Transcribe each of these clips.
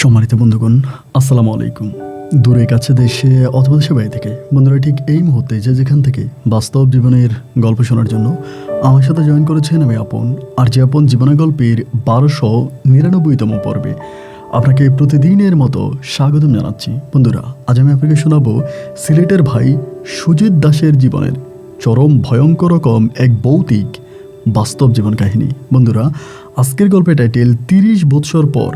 সম্মানিত বন্ধুগণ, আসসালামু আলাইকুম। দূরে কাছে দেশে অথবা দেশের বাইরে থেকে বন্ধুরা ঠিক এই মুহূর্তে যে যেখান থেকে বাস্তব জীবনের গল্প শোনার জন্য আমার সাথে জয়েন করেছেন আমি আপন। আর যে আপন জীবনের গল্পের 1299তম পর্বে আপনাকে প্রতিদিনের মতো স্বাগতম জানাচ্ছি। বন্ধুরা, আজ আমি আপনাকে শোনাবো সিলেটের ভাই সুজিত দাসের জীবনের চরম ভয়ঙ্কর রকম এক ভৌতিক বাস্তব জীবন কাহিনী। বন্ধুরা, আজকের গল্পের টাইটেল 30 বৎসর পর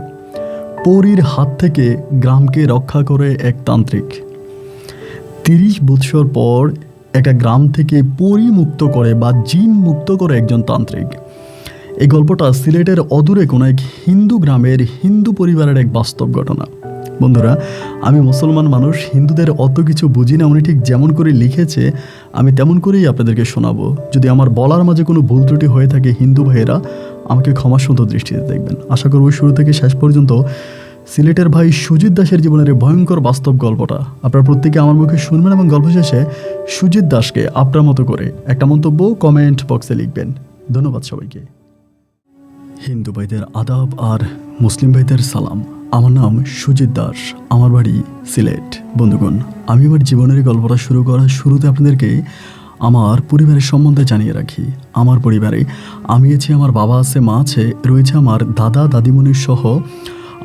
পরীর হাত থেকে গ্রামকে রক্ষা করে এক তান্ত্রিক। 30 বৎসর পর একটা গ্রাম থেকে পরী মুক্ত করে বা জিন মুক্ত করে একজন তান্ত্রিক। এই গল্পটা সিলেটের অদূরে কোনো এক হিন্দু গ্রামের হিন্দু পরিবারের এক বাস্তব ঘটনা। বন্ধুরা, আমি মুসলমান মানুষ, হিন্দুদের অত কিছু বুঝি না। উনি ঠিক যেমন করে লিখেছে আমি তেমন করেই আপনাদেরকে শোনাবো। যদি আমার বলার মাঝে কোনো ভুল ত্রুটি হয়ে থাকে, হিন্দু ভাইয়েরা আমাকে ক্ষমাসুন্দর দৃষ্টিতে দেখবেন। আশা করব শুরু থেকে শেষ পর্যন্ত সিলেটের ভাই সুজিত দাসের জীবনের ভয়ঙ্কর বাস্তব গল্পটা আপনারা প্রত্যেকে আমার মুখে শুনবেন এবং গল্প শেষে সুজিত দাসকে আপনার মতো করে একটা মন্তব্য কমেন্ট বক্সে লিখবেন। ধন্যবাদ সবাইকে। হিন্দু ভাইদের আদাব আর মুসলিম ভাইদের সালাম। আমার নাম সুজিত দাস, আমার বাড়ি সিলেট। বন্ধুগণ, আমি আমার জীবনের গল্পটা শুরু করার শুরুতে আপনাদেরকে আমার পরিবারের সম্বন্ধে জানিয়ে রাখি। আমার পরিবারে আমি আছি, আমার বাবা আছে, মা আছে, রয়েছে আমার দাদা দাদিমণির সহ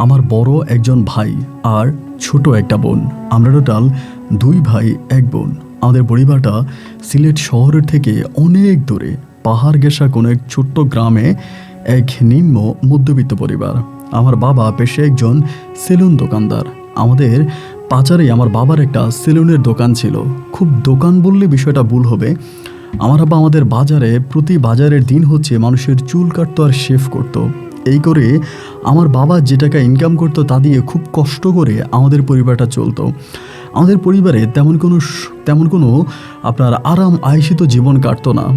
আমার বড় একজন ভাই আর ছোট একটা বোন। আমরা টোটাল 2 ভাই 1 বোন। আমাদের পরিবারটা সিলেট শহরের থেকে অনেক দূরে পাহাড় ঘেঁষা কোনো এক ছোট্ট গ্রামে এক নিম্ন মধ্যবিত্ত পরিবার। আমার বাবা পেশায় একজন সেলুন দোকানদার। আমাদের পাচারে আমার বাবার একটা সেলুনের দোকান ছিল। খুব দোকান বললে বিষয়টা ভুল হবে। আমার বাবা আমাদের বাজারে প্রতি বাজারের দিন হচ্ছে মানুষের চুল কাটতো আর শেভ করতো। এই করে আমার বাবা যে টাকা ইনকাম করতো তা দিয়ে খুব কষ্ট করে আমাদের পরিবারটা চলতো। আমাদের পরিবারে তেমন কোনো আপনার আরাম আয়েশিত জীবন কাটতো না।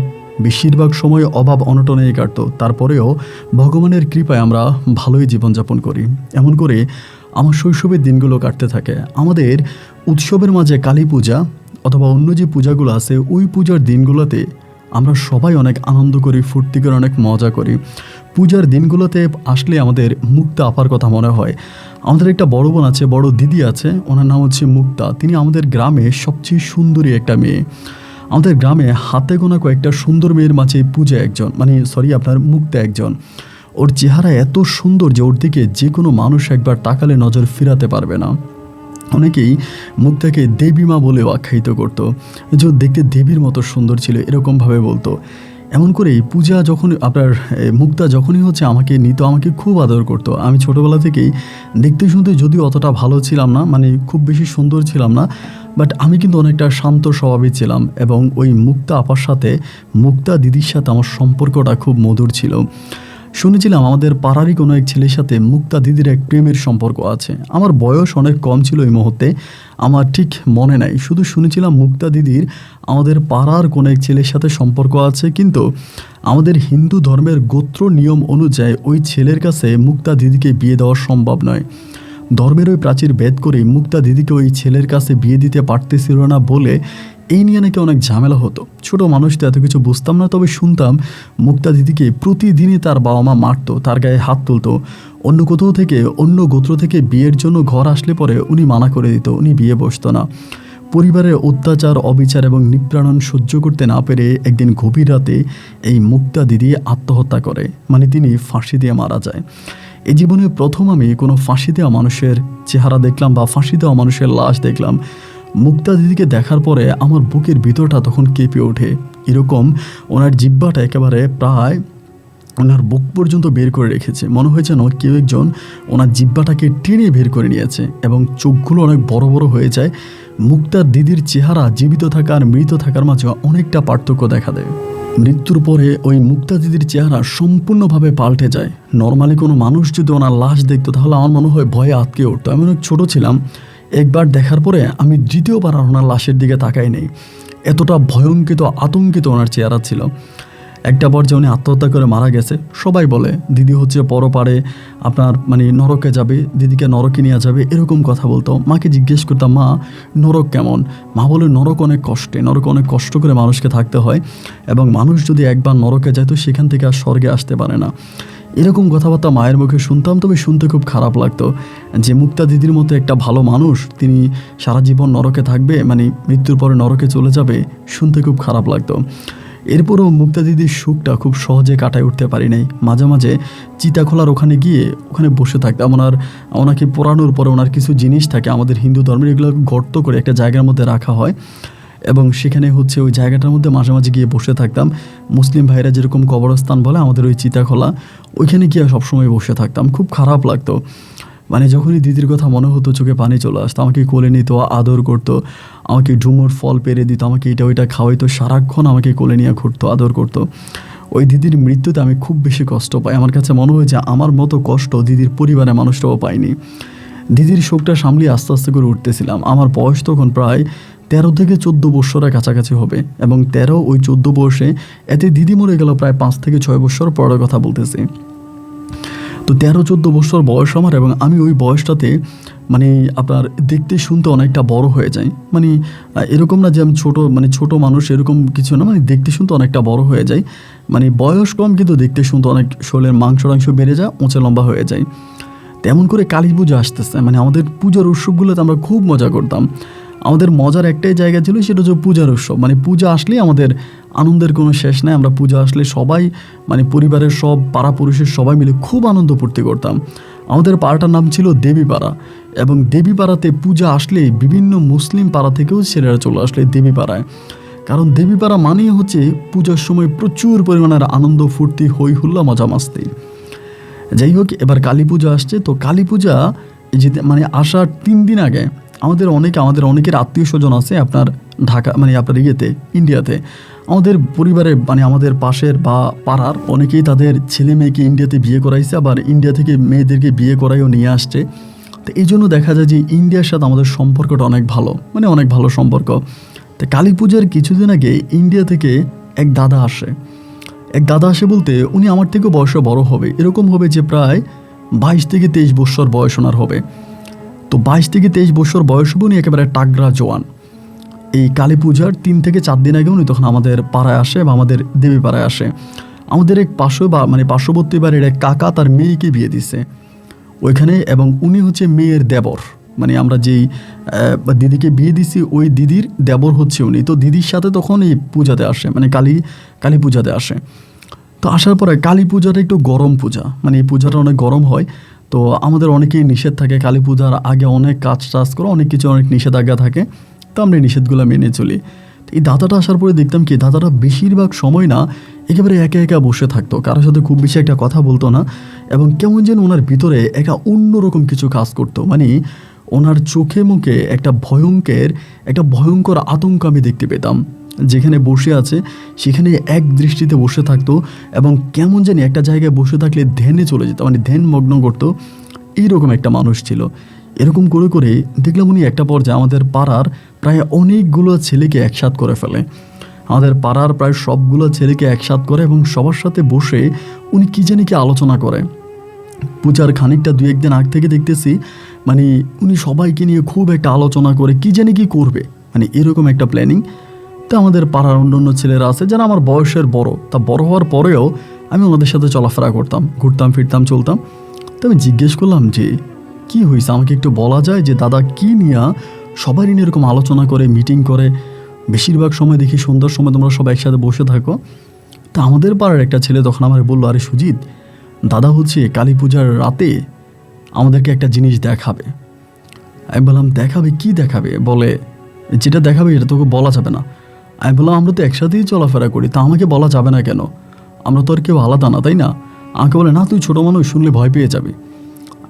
বেশিরভাগ সময় অভাব অনটনেই কাটতো। তারপরেও ভগবানের কৃপায় আমরা ভালোই জীবনযাপন করি। এমন করে আমার শৈশবের দিনগুলো কাটতে থাকে। আমাদের উৎসবের মাঝে কালী পূজা অথবা অন্য যে পূজাগুলো আছে, ওই পূজার দিনগুলোতে আমরা সবাই অনেক আনন্দ করি, ফুর্তি করে, অনেক মজা করি। পূজার দিনগুলোতে আসলে আমাদের মুক্তা আপার কথা মনে হয়। আমাদের একটা বড় বোন আছে, বড় দিদি আছে, ওনার নাম হচ্ছে মুক্তা। তিনি আমাদের গ্রামে সবচেয়ে সুন্দরী একটা মেয়ে। আমাদের গ্রামে হাতে গোনা কয়েকটা সুন্দর মেয়ের মাঝে পূজা একজন, আপনার মুক্তা একজন। ওর চেহারা এত সুন্দর যে ওর দিকে যে কোনো মানুষ একবার তাকালে নজর ফিরাতে পারবে না। অনেকেই মুক্তাকে দেবী মা বলেও আখ্যায়িত করতো, যে দেখতে দেবীর মতো সুন্দর ছিল, এরকমভাবে বলতো। এমন করেই পূজা যখন মুক্তা যখনই হচ্ছে আমাকে নিত, আমাকে খুব আদর করতো। আমি ছোটোবেলা থেকেই দেখতে শুনতে যদিও অতটা ভালো ছিলাম না, খুব বেশি সুন্দর ছিলাম না, বাট আমি কিন্তু অনেকটা শান্ত স্বভাবই ছিলাম। এবং ওই মুক্তা আপার সাথে, মুক্তা দিদির সাথে আমার সম্পর্কটা খুব মধুর ছিল। শুনেছিলাম আমাদের পাড়ারই কোনো এক ছেলের সাথে মুক্তা দিদির এক প্রেমের সম্পর্ক আছে। আমার বয়স অনেক কম ছিল এই মুহূর্তে, আমার ঠিক মনে নাই। শুধু শুনেছিলাম মুক্তা দিদির আমাদের পাড়ার কোনো এক ছেলের সাথে সম্পর্ক আছে, কিন্তু আমাদের হিন্দু ধর্মের গোত্র নিয়ম অনুযায়ী ওই ছেলের কাছে মুক্তা দিদিকে বিয়ে দেওয়া সম্ভব নয়। ধর্মের ওই প্রাচীর ভেদ করে মুক্তা দিদিকে ওই ছেলের কাছে বিয়ে দিতে পারতেছিল না বলে এই নিয়ে নাকি অনেক ঝামেলা হতো। ছোট মানুষ তো এত কিছু বুঝতাম না, তবে শুনতাম মুক্তা দিদিকে প্রতিদিনই তার বাবা মা মারতো, তার গায়ে হাত তুলতো। অন্য কোথাও থেকে, অন্য গোত্র থেকে বিয়ের জন্য ঘর আসলে পরে উনি মানা করে দিত, উনি বিয়ে বসতো না। পরিবারের অত্যাচার, অবিচার এবং নিপীড়ন সহ্য করতে না পেরে একদিন গভীর রাতে এই মুক্তা দিদি আত্মহত্যা করে, তিনি ফাঁসি দিয়ে মারা যায়। এই জীবনে প্রথম আমি কোনো ফাঁসি দেওয়া মানুষের চেহারা দেখলাম বা ফাঁসি দেওয়া মানুষের লাশ দেখলাম। মুক্তা দিদিকে দেখার পরে আমার বুকের ভিতরটা তখন কেঁপে ওঠে। এরকম ওনার জিহ্বাটা একেবারে প্রায় ওনার বুক পর্যন্ত বের করে রেখেছে। মনে হয় যেন কেউ একজন ওনার জিহ্বাটাকে টেনে বের করে নিয়েছে এবং চোখগুলো অনেক বড় বড় হয়ে যায়। মুক্তার দিদির চেহারা জীবিত থাকা আর মৃত থাকার মাঝে অনেকটা পার্থক্য দেখা দেয়। মৃত্যুর পরে ওই মুক্তা দিদির চেহারা সম্পূর্ণভাবে পাল্টে যায়। নর্মালি কোনো মানুষ যদি ওনার লাশ দেখতো তাহলে আমার মনে হয় ভয়ে আটকে উঠতো। আমি অনেক ছোটো ছিলাম, একবার দেখার পরে আমি দ্বিতীয়বার আর ওনার লাশের দিকে তাকাই নেই। এতটা ভয়ঙ্কিত, আতঙ্কিত ওনার চেহারা ছিল। একটা পর্যায়ে উনি আত্মহত্যা করে মারা গেছে। সবাই বলে দিদি হচ্ছে পরপারে আপনার নরকে যাবে, দিদিকে নরকে নিয়ে যাবে, এরকম কথা বলতো। মাকে জিজ্ঞেস করতাম, মা নরক কেমন? মা বলে নরক অনেক কষ্টে, নরকে অনেক কষ্ট করে মানুষকে থাকতে হয় এবং মানুষ যদি একবার নরকে যায় তো সেখান থেকে আর স্বর্গে আসতে পারে না। এরকম কথাবার্তা মায়ের মুখে শুনতাম, তবে শুনতে খুব খারাপ লাগতো যে মুক্তা দিদির মতো একটা ভালো মানুষ তিনি সারা জীবন নরকে থাকবে, মানে মৃত্যুর পরে নরকে চলে যাবে, শুনতে খুব খারাপ লাগতো। এরপরও মুক্তা দিদির সুখটা খুব সহজে কাটায় উঠতে পারি নাই। মাঝে মাঝে চিতাখোলার ওখানে গিয়ে ওখানে বসে থাকতাম। ওনাকে পোড়ানোর পরে ওনার কিছু জিনিস থাকে আমাদের হিন্দু ধর্মের, এগুলো গর্ত করে একটা জায়গার মধ্যে রাখা হয় এবং সেখানে হচ্ছে ওই জায়গাটার মধ্যে মাঝে মাঝে গিয়ে বসে থাকতাম। মুসলিম ভাইরা যেরকম কবরস্থান বলে আমাদের ওই চিতাখোলা, ওইখানে গিয়ে সবসময় বসে থাকতাম। খুব খারাপ লাগতো, মানে যখনই দিদির কথা মনে হতো চোখে পানি চলে আসতো। আমাকে কোলে নিত, আদর করতো, আমাকে ডুমুর ফল পেরে দিত, আমাকে এটা ওইটা খাওয়াইতো, সারাক্ষণ আমাকে কোলে নিয়ে ঘুরতো, আদর করতো। ওই দিদির মৃত্যুতে আমি খুব বেশি কষ্ট পাই। আমার কাছে মনে হয় যে আমার মতো কষ্ট দিদির পরিবারের মানুষটাও পায়নি। দিদির শোকটা সামলিয়ে আস্তে আস্তে করে উঠতেছিলাম। আমার বয়স তখন প্রায় 13 থেকে 14 বছরের কাছাকাছি হবে, এবং 13 ওই 14 বয়সে এতে দিদি মরে গেল প্রায় 5 থেকে 6 বছর পরের কথা বলতেছি। তো 13-14 বছর বয়স আমার, এবং আমি ওই বয়সটাতে মানে আপনার দেখতে শুনতে অনেকটা বড় হয়ে যায়। মানে এরকম না যে আমি ছোট মানুষ, এরকম কিছু না, মানে দেখতে শুনতে অনেকটা বড় হয়ে যায়। মানে বয়স কম কিন্তু দেখতে শুনতে অনেক, শরীরের মাংস বেড়ে যায়, উঁচে লম্বা হয়ে যায়। তেমন করে কালী পুজো আসতেছে, মানে আমাদের পূজার উৎসবগুলোতে আমরা খুব মজা করতাম। আমাদের মজার একটাই জায়গা ছিল, সেটা হচ্ছে পূজার উৎসব। মানে পূজা আসলেই আমাদের আনন্দের কোনো শেষ নেই। আমরা পূজা আসলে সবাই, মানে পরিবারের সব পাড়া পুরুষের সবাই মিলে খুব আনন্দ ফুর্তি করতাম। আমাদের পাড়াটার নাম ছিল দেবীপাড়া, এবং দেবীপাড়াতে পূজা আসলে বিভিন্ন মুসলিম পাড়া থেকেও ছেলেরা চলে আসলে দেবীপাড়ায়। কারণ দেবীপাড়া মানেই হচ্ছে পূজার সময় প্রচুর পরিমাণের আনন্দ ফুর্তি, হই হুল্লা, মজা মাস্তি। যাই হোক, এবার কালী পূজা আসছে। তো কালী পূজা যেতে মানে আসার 3 দিন আগে আমাদের অনেকের আত্মীয় স্বজন আছে আপনার ঢাকা, মানে আপনার ইন্ডিয়াতে। আমাদের পরিবারে, মানে আমাদের পাশের বা পাড়ার অনেকেই তাদের ছেলে মেয়েকে ইন্ডিয়াতে বিয়ে করাইছে, আবার ইন্ডিয়া থেকে মেয়েদেরকে বিয়ে করাইও নিয়ে আসছে। তো এই জন্য দেখা যায় যে ইন্ডিয়ার সাথে আমাদের সম্পর্কটা অনেক ভালো, মানে অনেক ভালো সম্পর্ক। তো কালী পূজার কিছুদিন আগে ইন্ডিয়া থেকে এক দাদা আসে বলতে উনি আমার থেকেও বয়সে বড় হবে, এরকম হবে যে প্রায় 22 থেকে 23 বছর বয়স ওনার হবে। তো 22 থেকে 23 বছর বয়স হবে, উনি একেবারে টাগরা জোয়ান। এই কালী পূজার 3 থেকে 4 দিন আগে উনি তখন আমাদের পাড়ায় আসে বা আমাদের দেবী পাড়ায় আসে। আমাদের এক পার্শ্ববর্তী বাড়ির এক কাকা তার মেয়েকে বিয়ে দিছে ওইখানে, এবং উনি হচ্ছে মেয়ের দেবর। মানে আমরা যেই দিদিকে বিয়ে দিছি ওই দিদির দেবর হচ্ছে উনি। তো দিদির সাথে তখন এই পূজাতে আসে, মানে কালী পূজাতে আসে। তো আসার পরে কালী পূজাটা একটু গরম পূজা, মানে এই পূজাটা অনেক গরম হয়। তো আমাদের অনেকেই নিষেধ থাকে, কালী পূজার আগে অনেক কাজ করে, অনেক নিষেধাজ্ঞা থাকে। তো আমরা নিষেধগুলো মেনে চলি। তো এই দাদাটা আসার পরে দেখতাম কি, দাদাটা বেশিরভাগ সময় না একেবারে একা একা বসে থাকতো, কারোর সাথে খুব বেশি একটা কথা বলতো না, এবং কেমন যেন ওনার ভিতরে একটা অন্যরকম কিছু কাজ করতো। মানে ওনার চোখে মুখে একটা ভয়ঙ্কর আতঙ্ক আমি দেখতে পেতাম। যেখানে বসে আছে সেখানে এক দৃষ্টিতে বসে থাকতো, এবং কেমন জানি একটা জায়গায় বসে থাকলে ধ্যানে চলে যেত, মানে ধ্যান মগ্ন করতো। এইরকম একটা মানুষ ছিল। এরকম করে করে দেখলাম উনি একটা পর্যায়ে আমাদের পাড়ার প্রায় অনেকগুলো ছেলেকে একসাথ করে ফেলে। আমাদের পাড়ার প্রায় সবগুলো ছেলেকে একসাথ করে, এবং সবার সাথে বসে উনি কী জানি কি আলোচনা করে। পূজার খানিকটা 2-1 দিন আগ থেকে দেখতেছি, মানে উনি সবাইকে নিয়ে খুব একটা আলোচনা করে কী জানি কি করবে, মানে এরকম একটা প্ল্যানিং। তো আমাদের পাড়ার অন্য ছেলেরা আছে যারা আমার বয়সের বড়, তা বড় হওয়ার পরেও আমি ওনাদের সাথে চলাফেরা করতাম, ঘুরতাম ফিরতাম, চলতাম। তো আমি জিজ্ঞেস করলাম যে কি হয়েছে, আমাকে একটু বলা যায় যে দাদা কী নিয়ে সবারই নিয়ে এরকম আলোচনা করে, মিটিং করে, বেশিরভাগ সময় দেখি সন্ধ্যার সময় তোমরা সব একসাথে বসে থাকো। তো আমাদের পাড়ার একটা ছেলে তখন আমার বললো, আরে সুজিত, দাদা হচ্ছে কালী পূজার রাতে আমাদেরকে একটা জিনিস দেখাবে। আমি বললাম দেখাবে? কি দেখাবে? বলে যেটা দেখাবে এটা তোকে বলা যাবে না। আমি বললাম আমরা তো একসাথেই চলাফেরা করি, তা আমাকে বলা যাবে না কেন? আমরা তো আর কেউ আলাদা না, তাই না? আমাকে বলে না, তুই ছোটো মানুষ, শুনলে ভয় পেয়ে যাবি।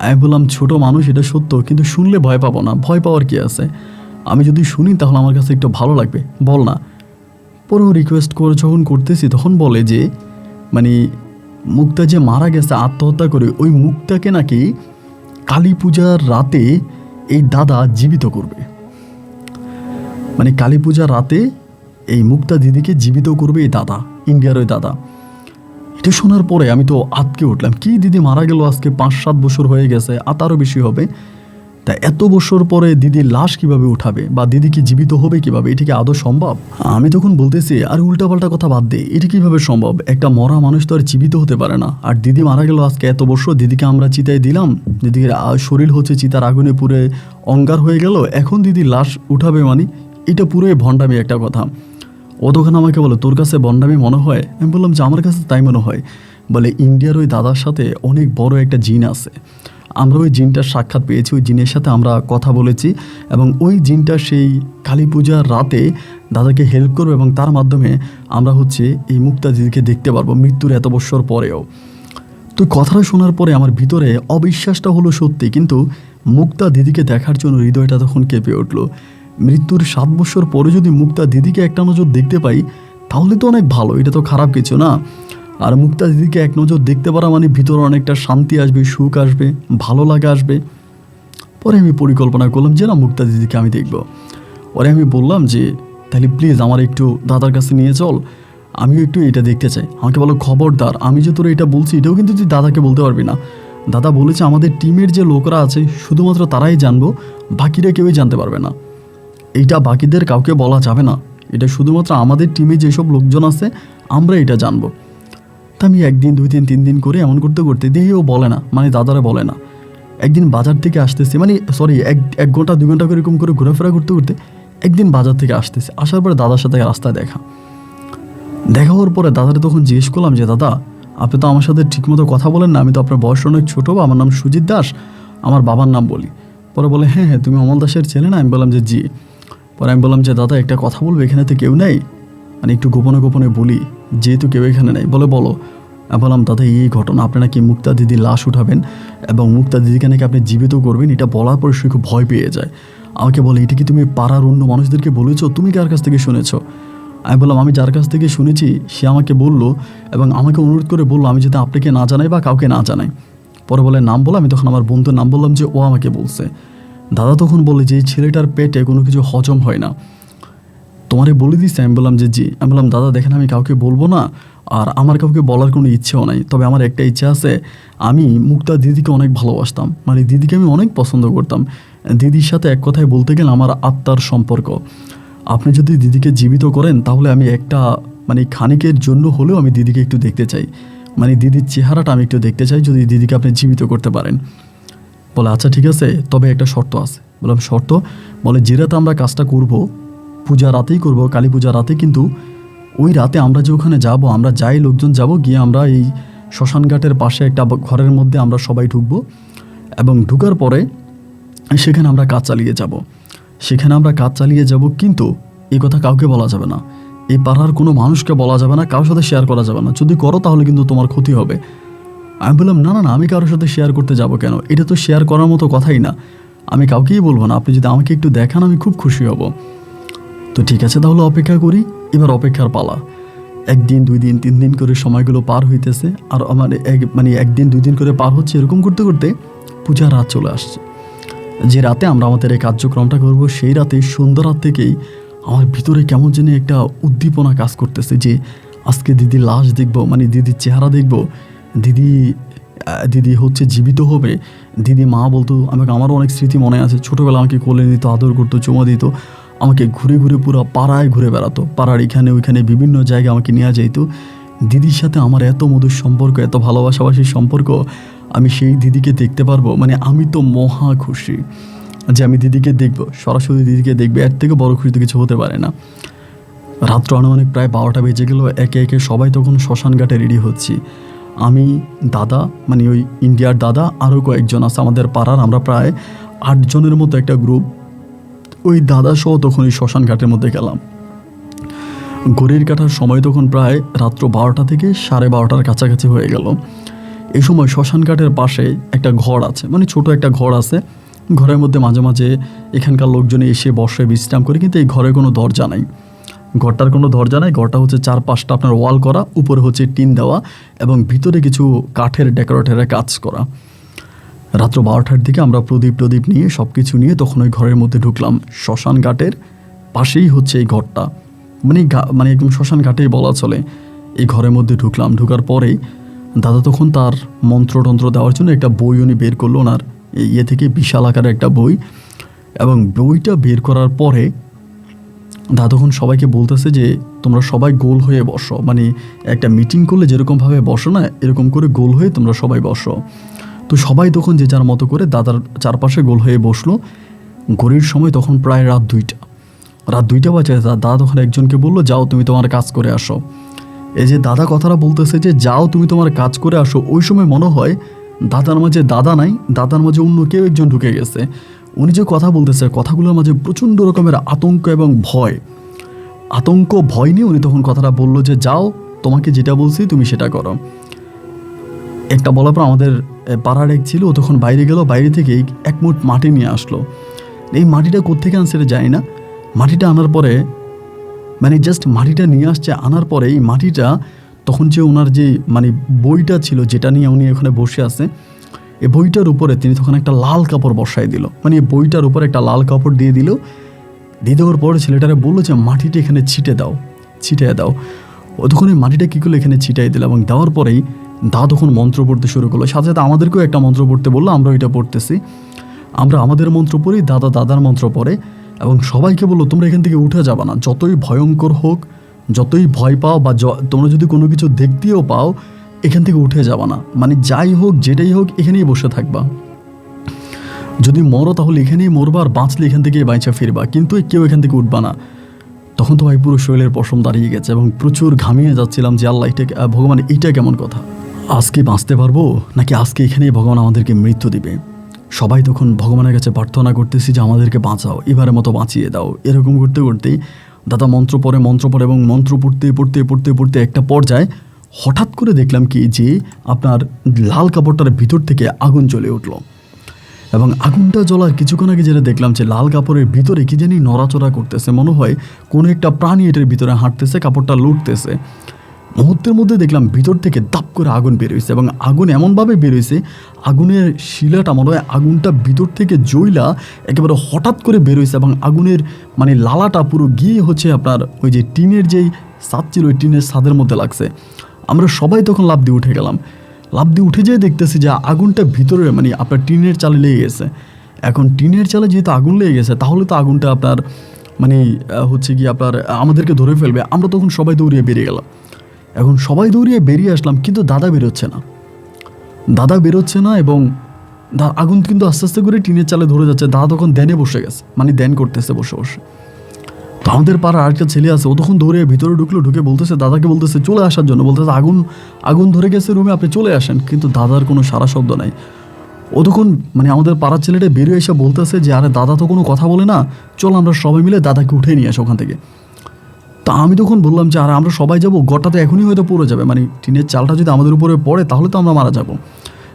আমি বললাম ছোটো মানুষ এটা সত্য, কিন্তু শুনলে ভয় পাবো না, ভয় পাওয়ার কি আছে? আমি যদি শুনি তাহলে আমার কাছে একটু ভালো লাগবে, বল না। পরেও রিকোয়েস্ট করে যখন করতেছি তখন বলে যে মানে মুক্তা যে মারা গেছে আত্মহত্যা করে, ওই মুক্তাকে নাকি কালী পূজার রাতে এই দাদা জীবিত করবে। মানে কালী পূজার রাতে এই মুক্তা দিদিকে জীবিত করবে এই দাদা, ইন্ডিয়ার ওই দাদা। এটা শোনার পরে আমি তো আটকে উঠলাম, কি দিদি মারা গেল আজকে 5-7 বছর হয়ে গেছে, আর তারও বেশি হবে। তা এত বছর পরে দিদির লাশ কিভাবে উঠাবে বা দিদি কি জীবিত হবে কিভাবে, এটা কি আদৌ সম্ভব? আমি তখন বলতেছি আর উল্টাপাল্টা কথা বাদ দে, এটা কিভাবে সম্ভব? একটা মরা মানুষ তো আর জীবিত হতে পারে না। আর দিদি মারা গেল আজকে এত বছর, দিদিকে আমরা চিতায় দিলাম, দিদির শরীর হচ্ছে চিতার আগুনে পুড়ে অঙ্গার হয়ে গেল, এখন দিদির লাশ উঠাবে মানে এটা পুরোই ভণ্ডামি একটা কথা। ও তখন আমাকে বলে তোর কাছে ভণ্ডামি মনে হয়? আমি বললাম যে আমার কাছে তাই মনে হয়। বলে ইন্ডিয়ার ওই দাদার সাথে অনেক বড় একটা জিন আছে, আমরা ওই জিনটার সাক্ষাৎ পেয়েছি, ওই জিনের সাথে আমরা কথা বলেছি এবং ওই জিনটা সেই কালী পূজার রাতে দাদাকে হেল্প করবে এবং তার মাধ্যমে আমরা হচ্ছে এই মুক্তা দিদিকে দেখতে পারবো মৃত্যুর এত বছর পরেও। তো কথাটা শোনার পরে আমার ভিতরে অবিশ্বাসটা হলো সত্যি, কিন্তু মুক্তা দিদিকে দেখার জন্য হৃদয়টা তখন কেঁপে উঠলো। মৃত্যুর 7 বছর পরে যদি মুক্তা দিদিকে একটা নজর দেখতে পাই তাহলে তো অনেক ভালো, এটা তো খারাপ কিছু না। আর মুক্তা দিদিকে এক নজর দেখতে পারা মানে ভিতরে অনেকটা শান্তি আসবে, সুখ আসবে, ভালো লাগা আসবে। পরে আমি পরিকল্পনা করলাম যে না, মুক্তা দিদিকে আমি দেখব। পরে আমি বললাম যে তাহলে প্লিজ আমার একটু দাদার কাছে নিয়ে চল, আমিও একটু এটা দেখতে চাই। আমাকে বলো খবরদার, আমি যে তোরা এটা বলছি এটাও কিন্তু তুই দাদাকে বলতে পারবি না। দাদা বলেছে আমাদের টিমের যে লোকরা আছে শুধুমাত্র তারাই জানবো, বাকিরা কেউই জানতে পারবে না। এইটা বাকিদের কাউকে বলা যাবে না, এটা শুধুমাত্র আমাদের টিমে যেসব লোকজন আছে আমরা এটা জানবো। তা আমি 1 দিন 2 দিন 3 দিন করে এমন করতে করতে দেখি ও বলে না, মানে দাদারা বলে না। একদিন বাজার থেকে আসতেছে, মানে সরি 1 ঘন্টা 2 ঘন্টা করে এরকম করে ঘোরাফেরা করতে করতে একদিন বাজার থেকে আসতেছে, আসার পরে দাদার সাথে রাস্তায় দেখা হওয়ার পরে দাদারে তখন জিজ্ঞেস করলাম যে দাদা আপনি তো আমার সাথে ঠিকমতো কথা বলেন না, আমি তো আপনার বয়স অনেক ছোটো, আমার নাম সুজিত দাস, আমার বাবার নাম বলি। পরে বলে হ্যাঁ হ্যাঁ তুমি অমল দাসের ছেলে না? আমি বললাম যে জি। পরে আমি বললাম যে দাদা একটা কথা বলবো, এখানে তো কেউ নেই, মানে একটু গোপনে গোপনে বলি, যেহেতু কেউ এখানে নেই। বলো। আমি বললাম দাদা এই ঘটনা, আপনি নাকি মুক্তা দিদির লাশ উঠাবেন এবং মুক্তা দিদিকে নাকি আপনি জীবিত করবেন, এটা বলার পরে সে খুব ভয় পেয়ে যায়। আমাকে বলে এটা কি তুমি পাড়ার অন্য মানুষদেরকে বলেছো, তুমি কার কাছ থেকে শুনেছো? আমি বললাম আমি যার কাছ থেকে শুনেছি সে আমাকে বললো এবং আমাকে অনুরোধ করে বললো আমি যাতে আপনাকে না জানাই বা কাউকে না জানাই। পরে বলে নাম বলো, আমি তখন আমার বন্ধুর নাম বললাম যে ও আমাকে বলছে। দাদা তখন বলে যে এই ছেলেটার পেটে কোনো কিছু হজম হয় না, তোমারে বলে দিচ্ছে? আমি বললাম যে জি। আমি বললাম দাদা দেখেন আমি কাউকে বলবো না, আর আমার কাউকে বলার কোনো ইচ্ছেও নাই, তবে আমার একটা ইচ্ছা আছে, আমি মুক্তা দিদিকে অনেক ভালোবাসতাম, মানে দিদিকে আমি অনেক পছন্দ করতাম। দিদির সাথে এক কথায় বলতে গেলে আমার আত্মার সম্পর্ক। আপনি যদি দিদিকে জীবিত করেন তাহলে আমি একটা মানে খানিকের জন্য হলেও আমি দিদিকে একটু দেখতে চাই, মানে দিদির চেহারাটা আমি একটু দেখতে চাই যদি দিদিকে আপনি জীবিত করতে পারেন। বলে আচ্ছা ঠিক আছে, তবে একটা শর্ত আছে। বললাম শর্ত? বলে যে রাতে আমরা কাজটা করব পূজা রাতেই করব, কালী পূজা রাতে, কিন্তু ওই রাতে আমরা যে ওখানে যাব, আমরা যাই লোকজন যাব, গিয়ে আমরা এই শ্মশান ঘাটের পাশে একটা ঘরের মধ্যে আমরা সবাই ঢুকবো এবং ঢুকার পরে সেখানে আমরা কাজ চালিয়ে যাব, কিন্তু এই কথা কাউকে বলা যাবে না, এই পাড়ার কোনো মানুষকে বলা যাবে না, কারোর সাথে শেয়ার করা যাবে না, যদি করো তাহলে কিন্তু তোমার ক্ষতি হবে। আমি বললাম না আমি কারোর সাথে শেয়ার করতে যাব কেন, এটা তো শেয়ার করার মতো কথাই না, আমি কাউকেই বলবো না, আপনি যদি আমাকে একটু দেখান আমি খুব খুশি হব। তো ঠিক আছে তাহলে অপেক্ষা করি। এবার অপেক্ষার পালা। 1 দিন 2 দিন 3 দিন করে সময়গুলো পার হইতেছে, আর আমার 1 দিন 2 দিন করে পার হচ্ছে, এরকম করতে করতে পূজার রাত চলে আসছে। যে রাতে আমরা আমাদের এই কার্যক্রমটা করব সেই রাতে সন্ধ্যা রাত থেকেই আমার ভিতরে কেমন যেন একটা উদ্দীপনা কাজ করতেছে যে আজকে দিদির লাশ দেখবো, মানে দিদির চেহারা দেখবো, দিদি হচ্ছে জীবিত হবে। দিদি মা বলতো আমাকে, আমারও অনেক স্মৃতি মনে আছে, ছোটোবেলা আমাকে কোলে নিত, আদর করতো, চুমা দিত, আমাকে ঘুরে ঘুরে পুরো পাড়ায় ঘুরে বেড়াতো, পাড়ার এখানে ওইখানে বিভিন্ন জায়গায় আমাকে নিয়ে যাইতো। দিদির সাথে আমার এত মধুর সম্পর্ক, এত ভালোবাসাবাসির সম্পর্ক, আমি সেই দিদিকে দেখতে পারবো, মানে আমি তো মহা খুশি যে আমি দিদিকে দেখবো, সরাসরি দিদিকে দেখবে, এর থেকে বড় খুশি তো কিছু হতে পারে না। রাত্র আনুমানিক প্রায় 12টা বেজে গেল। একে একে সবাই তখন শ্মশান ঘাটে রেডি হচ্ছি। আমি, দাদা, মানে ওই ইন্ডিয়ার দাদা, আরও কয়েকজন আছে আমাদের পাড়ার, আমরা প্রায় 8 জনের মতো একটা গ্রুপ, ওই দাদা সহ তখন ওই শ্মশান ঘাটের মধ্যে গেলাম। ঘড়ির কাটার সময় তখন প্রায় রাত্র 12টা থেকে 12:30 কাছাকাছি হয়ে গেল। এই সময় শ্মশান ঘাটের পাশে একটা ঘর আছে, মানে ছোট একটা ঘর আছে, ঘরের মধ্যে মাঝে মাঝে এখানকার লোকজন এসে বসে বিশ্রাম করে, কিন্তু এই ঘরে কোনো দরজা নাই, ঘরটার কোনো দরজা নাই। ঘরটা হচ্ছে 4-5টা আপনার ওয়াল করা, উপরে হচ্ছে টিন দেওয়া এবং ভিতরে কিছু কাঠের ডেকোরেটরের কাজ করা। রাত্র 12টার দিকে আমরা প্রদীপ নিয়ে সব কিছু নিয়ে তখন ওই ঘরের মধ্যে ঢুকলাম। শ্মশান ঘাটের পাশেই হচ্ছে এই ঘরটা, মানে একদম শ্মশান ঘাটেই বলা চলে। এই ঘরের মধ্যে ঢুকলাম। ঢুকার পরেই দাদা তখন তার মন্ত্রতন্ত্র দেওয়ার জন্য একটা বই উনি বের করলো, ওনার ইয়ে থেকে, বিশাল আকারের একটা বই। এবং বইটা বের করার পরে দাদা তখন সবাইকে বলতেছে যে তোমরা সবাই গোল হয়ে বসো, মানে একটা মিটিং করলে যেরকমভাবে বসো না, এরকম করে গোল হয়ে তোমরা সবাই বসো। তো সবাই তখন যে যার মতো করে দাদার চারপাশে গোল হয়ে বসলো। ঘড়ির সময় তখন প্রায় রাত 2টা বাজে। দাদা তখন একজনকে বললো, যাও তুমি তোমার কাজ করে আসো। এই যে দাদা কথাটা বলতেছে যে যাও তুমি তোমার কাজ করে আসো, ওই সময় মনে হয় দাদার মাঝে দাদা নাই, দাদার মাঝে অন্য কেউ একজন ঢুকে গেছে। উনি যে কথা বলতেছে, কথাগুলোর মাঝে প্রচণ্ড রকমের আতঙ্ক এবং ভয় নিয়ে উনি তখন কথাটা বললো যে যাও, তোমাকে যেটা বলছি তুমি সেটা করো। একটা বলার পর আমাদের পাড়ার এক ছিল, ও তখন বাইরে গেল, বাইরে থেকে এক মুঠ মাটি নিয়ে আসলো। এই মাটিটা কোত্থেকে আনছে এটা জানি না। মাটিটা আনার পরে মানে জাস্ট মাটিটা নিয়ে আসছে, আনার পরে এই মাটিটা তখন যে ওনার যে মানে বইটা ছিল যেটা নিয়ে উনি এখানে বসে আছে, এই বইটার উপরে তিনি তখন একটা লাল কাপড় বসাই দিল। মানে এই বইটার উপরে একটা লাল কাপড় দিয়ে দেওয়ার পরে ছেলেটারে বললো যে মাটিটা এখানে ছিটিয়ে দাও। ও তখন এই মাটিটা কী করলো, এখানে ছিটাই দিল। এবং দেওয়ার পরেই দা তখন মন্ত্র পড়তে শুরু করলো। সাথে সাথে আমাদেরকেও একটা মন্ত্র পড়তে বললো, আমরা ওইটা পড়তেছি। আমরা আমাদের মন্ত্র পড়ি, দাদার মন্ত্র পড়ে। এবং সবাইকে বললো তোমরা এখান থেকে উঠে যাবে না, যতই ভয়ঙ্কর হোক, যতই ভয় পাও, বা তোমরা যদি কোনো কিছু দেখতেও পাও, এখান থেকে উঠে যাবে না। মানে যাই হোক যেটাই হোক এখানেই বসে থাকবা। যদি মরো তাহলে এখানেই মরবা, আর বাঁচলে এখান থেকে বাইচা ফিরবা, কিন্তু কেউ এখান থেকে উঠবা না। তখন তো ভাই পুরো শরীরের পশম দাঁড়িয়ে গেছে এবং প্রচুর ঘামিয়ে যাচ্ছিলাম যে আল্লাহ, এটা ভগবান, এইটা কেমন কথা? আজকে বাঁচতে পারবো নাকি আজকে এখানেই ভগবান আমাদেরকে মৃত্যু দিবে? সবাই তখন ভগবানের কাছে প্রার্থনা করতেছি যে আমাদেরকে বাঁচাও, এবারের মতো বাঁচিয়ে দাও। এরকম করতে করতেই দাদা মন্ত্র পড়ে এবং মন্ত্র পড়তে একটা পর্যায়ে হঠাৎ করে দেখলাম কি যে আপনার লাল কাপড়টার ভিতর থেকে আগুন জ্বলে উঠলো। এবং আগুনটা জ্বলার কিছুক্ষণ আগে যেটা দেখলাম যে লাল কাপড়ের ভিতরে কি জানি নড়াচড়া করতেছে, মনে হয় কোনো একটা প্রাণী এটার ভিতরে হাঁটতেছে, কাপড়টা লুটতেছে। মুহূর্তের মধ্যে দেখলাম ভিতর থেকে দাপ করে আগুন বেরোইছে, এবং আগুন এমনভাবে বেরোইছে, আগুনের শিলাটা মনে হয় আগুনটা ভিতর থেকে জ্বইলা একেবারে হঠাৎ করে বেরোইছে। এবং আগুনের মানে লালাটা পুরো গিয়ে হচ্ছে আপনার ওই যে টিনের যেই ছাদ ছিল, ওই টিনের ছাদের মধ্যে লাগছে। আমরা সবাই তখন লাফ দিয়ে উঠে গেলাম। লাফ দিয়ে উঠে যেয়ে দেখতেছি যে আগুনটা ভিতরে মানে আপনার টিনের চালে লেগে গেছে। এখন টিনের চালে যেহেতু আগুন লেগে গেছে, তাহলে তো আগুনটা আপনার মানে হচ্ছে কি আপনার আমাদেরকে ধরে ফেলবে। আমরা তখন সবাই দৌড়িয়ে বেরিয়ে গেলাম। এখন সবাই দৌড়িয়ে বেরিয়ে আসলাম, কিন্তু দাদা বেরোচ্ছে না এবং আগুন কিন্তু আস্তে আস্তে করে টিনের চালে ধরে যাচ্ছে। দাদা তখন ধ্যানে বসে গেছে, মানে ধ্যান করতেছে বসে। তো আমাদের পাড়ার আরেকটা ছেলে আছে, ও তখন দৌড়ে ভিতরে ঢুকে বলতেছে, দাদাকে বলতেছে চলে আসার জন্য, বলতেছে আগুন ধরে গেছে রুমে, আপনি চলে আসেন। কিন্তু দাদার কোনো সারা শব্দ নাই। ও তখন মানে আমাদের পাড়ার ছেলেটা বেরিয়ে এসে বলতেছে যে আরে দাদা তো কোনো কথা বলে না, চল আমরা সবাই মিলে দাদাকে উঠে নিয়ে আসি ওখান থেকে। তো আমি তখন বললাম যে আরে আমরা সবাই যাবো, গড়টা তো এখনই হয়তো পড়ে যাবে, মানে টিনের চালটা যদি আমাদের উপরে পড়ে তাহলে তো আমরা মারা যাবো।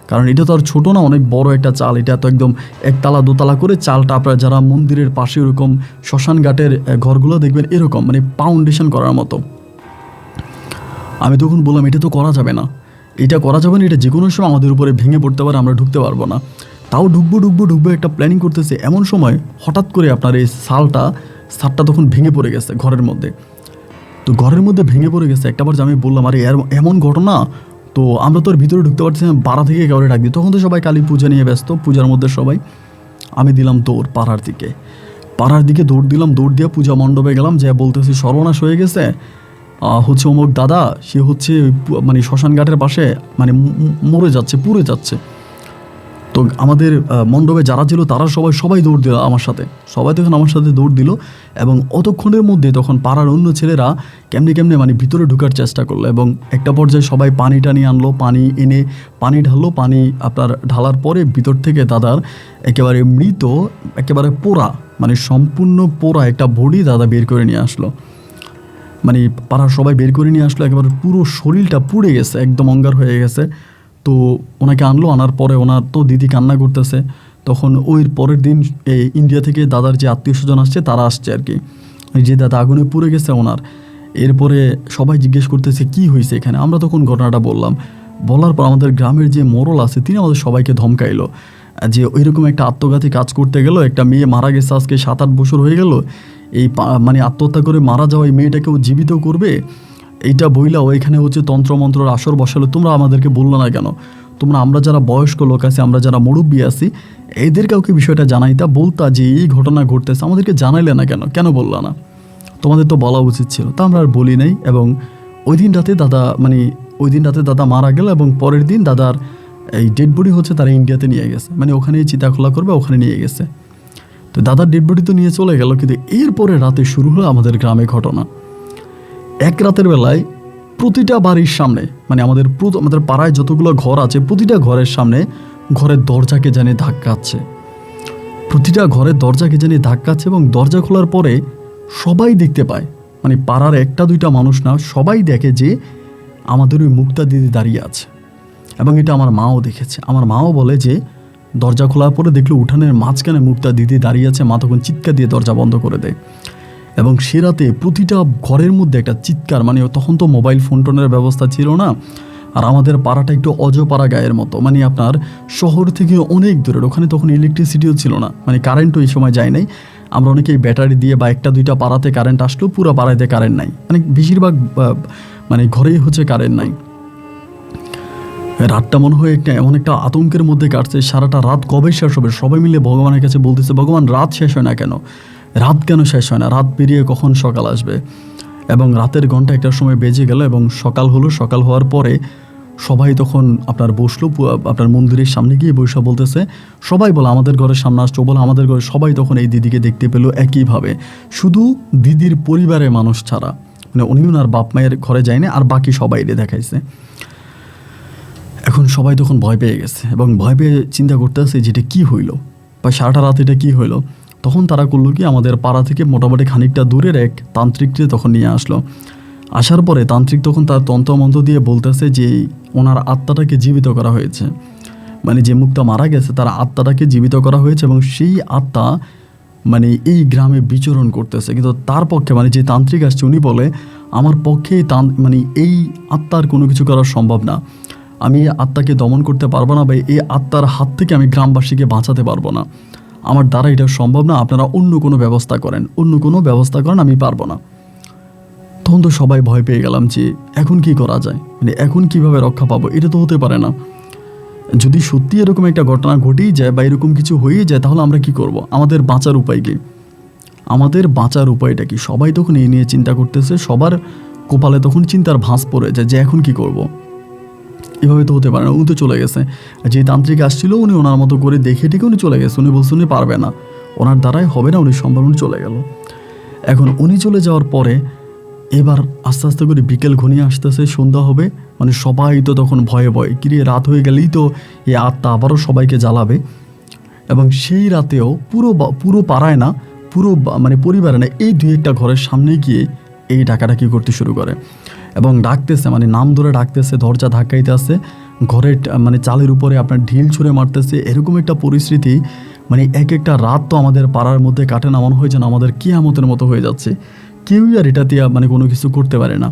কারণ এটা তো আর ছোটো না, অনেক বড় একটা চাল। এটা তো একদম একতলা দোতলা করে চালটা। আপনারা যারা মন্দিরের পাশে ওরকম শ্মশান ঘাটের ঘরগুলো দেখবেন এরকম মানে ফাউন্ডেশন করার মতো। আমি তখন বললাম এটা তো করা যাবে না, এটা যে কোনো সময় আমাদের উপরে ভেঙে পড়তে পারে, আমরা ঢুকতে পারবো না। তাও ঢুকবো একটা প্ল্যানিং করতেছে, এমন সময় হঠাৎ করে আপনার এই ছাদটা তখন ভেঙে পড়ে গেছে ঘরের মধ্যে। তো ঘরের মধ্যে ভেঙে পড়ে গেছে একটাবার, যে আমি বললাম আরে এমন ঘটনা, তো আমরা তো আর ভিতরে ঢুকতে পারছি না, বাড়া থেকে কাউরে ডাক দিই। তখন তো সবাই কালী পূজা নিয়ে ব্যস্ত, পূজার মধ্যে সবাই। আমি দিলাম দৌড় পাড়ার দিকে দৌড় দিয়ে পূজা মণ্ডপে গেলাম, যে বলতেছি সর্বনাশ হয়ে গেছে, হচ্ছে অমুক দাদা, সে হচ্ছে মানে শ্মশান ঘাটের পাশে মানে পুড়ে যাচ্ছে। তো আমাদের মণ্ডপে যারা ছিল তারা সবাই দৌড় দিল আমার সাথে, তখন আমার সাথে দৌড় দিল। এবং অতক্ষণের মধ্যে তখন পাড়ার অন্য ছেলেরা কেমনে মানে ভিতরে ঢোকার চেষ্টা করলো। এবং একটা পর্যায়ে সবাই পানিটা নিয়ে আনলো, পানি ঢাললো। পানি আপনার ঢালার পরে ভিতর থেকে দাদার একেবারে মৃত, একেবারে পোড়া, মানে সম্পূর্ণ পোড়া একটা বডি দাদা বের করে নিয়ে আসলো। মানে পাড়ার সবাই বের করে নিয়ে আসলো, একেবারে পুরো শরীরটা পুড়ে গেছে, একদম অঙ্গার হয়ে গেছে। তো ওনাকে আনার পরে ওনার তো দিদি কান্না করতেছে। তখন ওই পরের দিন ইন্ডিয়া থেকে দাদার যে আত্মীয় স্বজন আসছে তারা আসছে আর কি, যে দাদা আগুনে পুড়ে গেছে ওনার। এরপরে সবাই জিজ্ঞেস করতেছে কি হয়েছে এখানে। আমরা তখন ঘটনাটা বলার পর আমাদের গ্রামের যে মোড়ল আছে তিনি আমাদের সবাইকে ধমকাইলো যে ওইরকম একটা আত্মঘাতী কাজ করতে গেল, একটা মেয়ে মারা গেছে আজকে 7-8 বছর হয়ে গেল, এই মানে আত্মহত্যা করে মারা যাওয়া এই মেয়েটাকেও জীবিত করবে, এইটা বইলা ওইখানে হচ্ছে তন্ত্রমন্ত্রের আসর বসালো। তোমরা আমাদেরকে বললো না কেন? আমরা যারা বয়স্ক লোক আছি, আমরা যারা মুরব্বী আছি, এদের কাউকে বিষয়টা জানাইতা, বলতা যে এই ঘটনা ঘটতেছে, আমাদেরকে জানাইলে না কেন, কেন বললা না, তোমাদের তো বলা উচিত ছিল। তা আমরা আর বলি নাই। এবং ওই দিন রাতে দাদা মারা গেল এবং পরের দিন দাদার এই ডেড বডি হচ্ছে তারা ইন্ডিয়াতে নিয়ে গেছে, মানে ওখানেই চিতাখোলা করবে, ওখানে নিয়ে গেছে। তো দাদার ডেড বডি তো নিয়ে চলে গেল, কিন্তু এরপরে রাতে শুরু হলো আমাদের গ্রামে ঘটনা। এক রাতের বেলায় প্রতিটা বাড়ির সামনে, মানে আমাদের পাড়ায় যতগুলো ঘর আছে প্রতিটা ঘরের সামনে ঘরের দরজাকে জানি ধাক্কাচ্ছে, প্রতিটা ঘরের দরজাকে জানি ধাক্কাচ্ছে। এবং দরজা খোলার পরে সবাই দেখতে পায়, মানে পাড়ার একটা দুইটা মানুষ না, সবাই দেখে যে আমাদের ওই মুক্তা দিদি দাঁড়িয়ে আছে। এবং এটা আমার মাও দেখেছে। আমার মাও বলে যে দরজা খোলার পরে দেখলো উঠানের মাঝখানে মুক্তা দিদি দাঁড়িয়ে আছে, মা তখন চিৎকার দিয়ে দরজা বন্ধ করে দেয়। এবং সে রাতে প্রতিটা ঘরের মধ্যে একটা চিৎকার, মানে তখন তো মোবাইল ফোন টোনের ব্যবস্থা ছিল না, আর আমাদের পাড়াটা একটু অজপাড়া গায়ের মতো, মানে আপনার শহর থেকে অনেক দূরের, ওখানে তখন ইলেকট্রিসিটিও ছিল না, মানে কারেন্টও এই সময় যায় নাই। আমরা অনেকেই ব্যাটারি দিয়ে বা একটা দুইটা পাড়াতে কারেন্ট আসলেও পুরো পাড়াতে কারেন্ট নাই, মানে বেশিরভাগ মানে ঘরেই হচ্ছে কারেন্ট নাই। রাতটা মনে হয় এমন একটা আতঙ্কের মধ্যে কাটছে, সারাটা রাত কবে শেষ হবে সবাই মিলে ভগবানের কাছে বলতেছে, ভগবান রাত শেষ হয় না কেন, রাত কেন শেষ হয় না, রাত পেরিয়ে কখন সকাল আসবে। এবং রাতের ঘন্টা একটার সময় বেজে গেল এবং সকাল হলো। সকাল হওয়ার পরে সবাই তখন আপনার বসলো, আপনার মন্দিরের সামনে গিয়ে বৈশা বলতেছে, সবাই বলে আমাদের ঘরের সামনে আসছো, বলে আমাদের ঘরে সবাই তখন এই দিদিকে দেখতে পেলো একইভাবে, শুধু দিদির পরিবারের মানুষ ছাড়া, মানে উনি ওনার বাপ মায়ের ঘরে যায়নি, আর বাকি সবাই দেখাইছে। এখন সবাই তখন ভয় পেয়ে গেছে এবং ভয় পেয়ে চিন্তা করতেছে যে এটা কী হইলো, বা সারাটা রাত এটা কী হইলো। তখন তারা করলো কি, আমাদের পাড়া থেকে মোটামুটি খানিকটা দূরের এক তান্ত্রিককে তখন নিয়ে আসলো। আসার পরে তান্ত্রিক তখন তার তন্ত্রমন্ত্র দিয়ে বলতেছে যে ওনার আত্মাটাকে জীবিত করা হয়েছে, মানে যে মুক্তা মারা গেছে তার আত্মাটাকে জীবিত করা হয়েছে, এবং সেই আত্মা মানে এই গ্রামে বিচরণ করতেছে। কিন্তু তার পক্ষে, মানে যে তান্ত্রিক আসছে উনি বলে, আমার পক্ষে মানে এই আত্মার কোনো কিছু করা সম্ভব না, আমি আত্মাকে দমন করতে পারবো না, বা এই আত্মার হাত থেকে আমি গ্রামবাসীকে বাঁচাতে পারবো না, আমার দ্বারা এটা সম্ভব না, আপনারা অন্য কোনো ব্যবস্থা করেন, আমি পারবো না। তখন তো সবাই ভয় পেয়ে গেলাম যে এখন কি করা যায়, মানে এখন কিভাবে রক্ষা পাবো, এটা তো হতে পারে না। যদি সত্যি এরকম একটা ঘটনা ঘটেই যায় বা এরকম কিছু হয়েই যায়, তাহলে আমরা কি করব, আমাদের বাঁচার উপায়টা কি? সবাই তখন এই নিয়ে চিন্তা করতেছে, সবার কপালে তখন চিন্তার ভাঁজ পড়ে যায় যে এখন কি করব। এভাবে তো হতে পারে না, উনি তো চলে গেছে, যে তান্ত্রিক আসছিল উনি ওনার মতো করে দেখে টেকে উনি চলে গেছে, উনি বলছে উনি পারবে না, ওনার দ্বারাই হবে না, উনি সম্ভব, উনি চলে গেল। এখন উনি চলে যাওয়ার পরে এবার আস্তে আস্তে করে বিকেল ঘনিয়ে আসতেছে, সন্ধ্যা হবে, মানে সবাই তো তখন ভয়ে কিরে রাত হয়ে গেলেই তো এই আত্মা আবারও সবাইকে জ্বালাবে। এবং সেই রাতেও পুরো পাড়ায় না, মানে পরিবারে না, এই দুই একটা ঘরের সামনে গিয়ে এই ডাকাডাকি করতে শুরু করে এবং ডাকতেছে, মানে নাম ধরে ডাকতেছে, দরজা ধাক্কাইতে আসছে, ঘরের মানে চালের উপরে আপনার ঢিল ছুঁড়ে মারতেছে। এরকম একটা পরিস্থিতি, মানে এক একটা রাত তো আমাদের পাড়ার মধ্যে কাটে না, মনে হয় যেন আমাদের কিয়ামতের মতো হয়ে যাচ্ছে, কেউই আর এটা দিয়ে মানে কোনো কিছু করতে পারে না।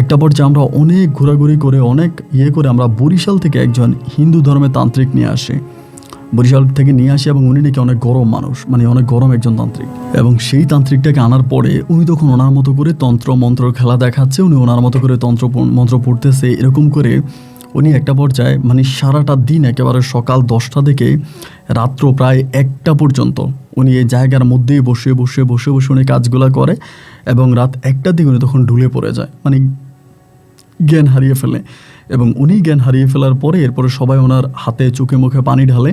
একটা পর্যায়ে আমরা অনেক ঘোরাঘুরি করে অনেক করে আমরা বরিশাল থেকে একজন হিন্দু ধর্মের তান্ত্রিক নিয়ে আসি, এবং উনি নাকি অনেক গরম মানুষ, মানে অনেক গরম একজন তান্ত্রিক। এবং সেই তান্ত্রিকটাকে আনার পরে উনি তখন ওনার মতো করে তন্ত্র মন্ত্র খেলা দেখাচ্ছে, উনি ওনার মতো করে মন্ত্র পড়তেছে। এরকম করে উনি একটা পর্যায়ে মানে সারাটা দিন একেবারে সকাল 10টা থেকে রাত্র প্রায় 1টা পর্যন্ত উনি এই জায়গার মধ্যেই বসে উনি কাজগুলো করে, এবং রাত 1টার দিকে উনি তখন ঢুলে পড়ে যায়, মানে জ্ঞান হারিয়ে ফেলে। এবং উনি জ্ঞান হারিয়ে ফেলার পরে এরপরে সবাই ওনার হাতে চোখে মুখে পানি ঢালে,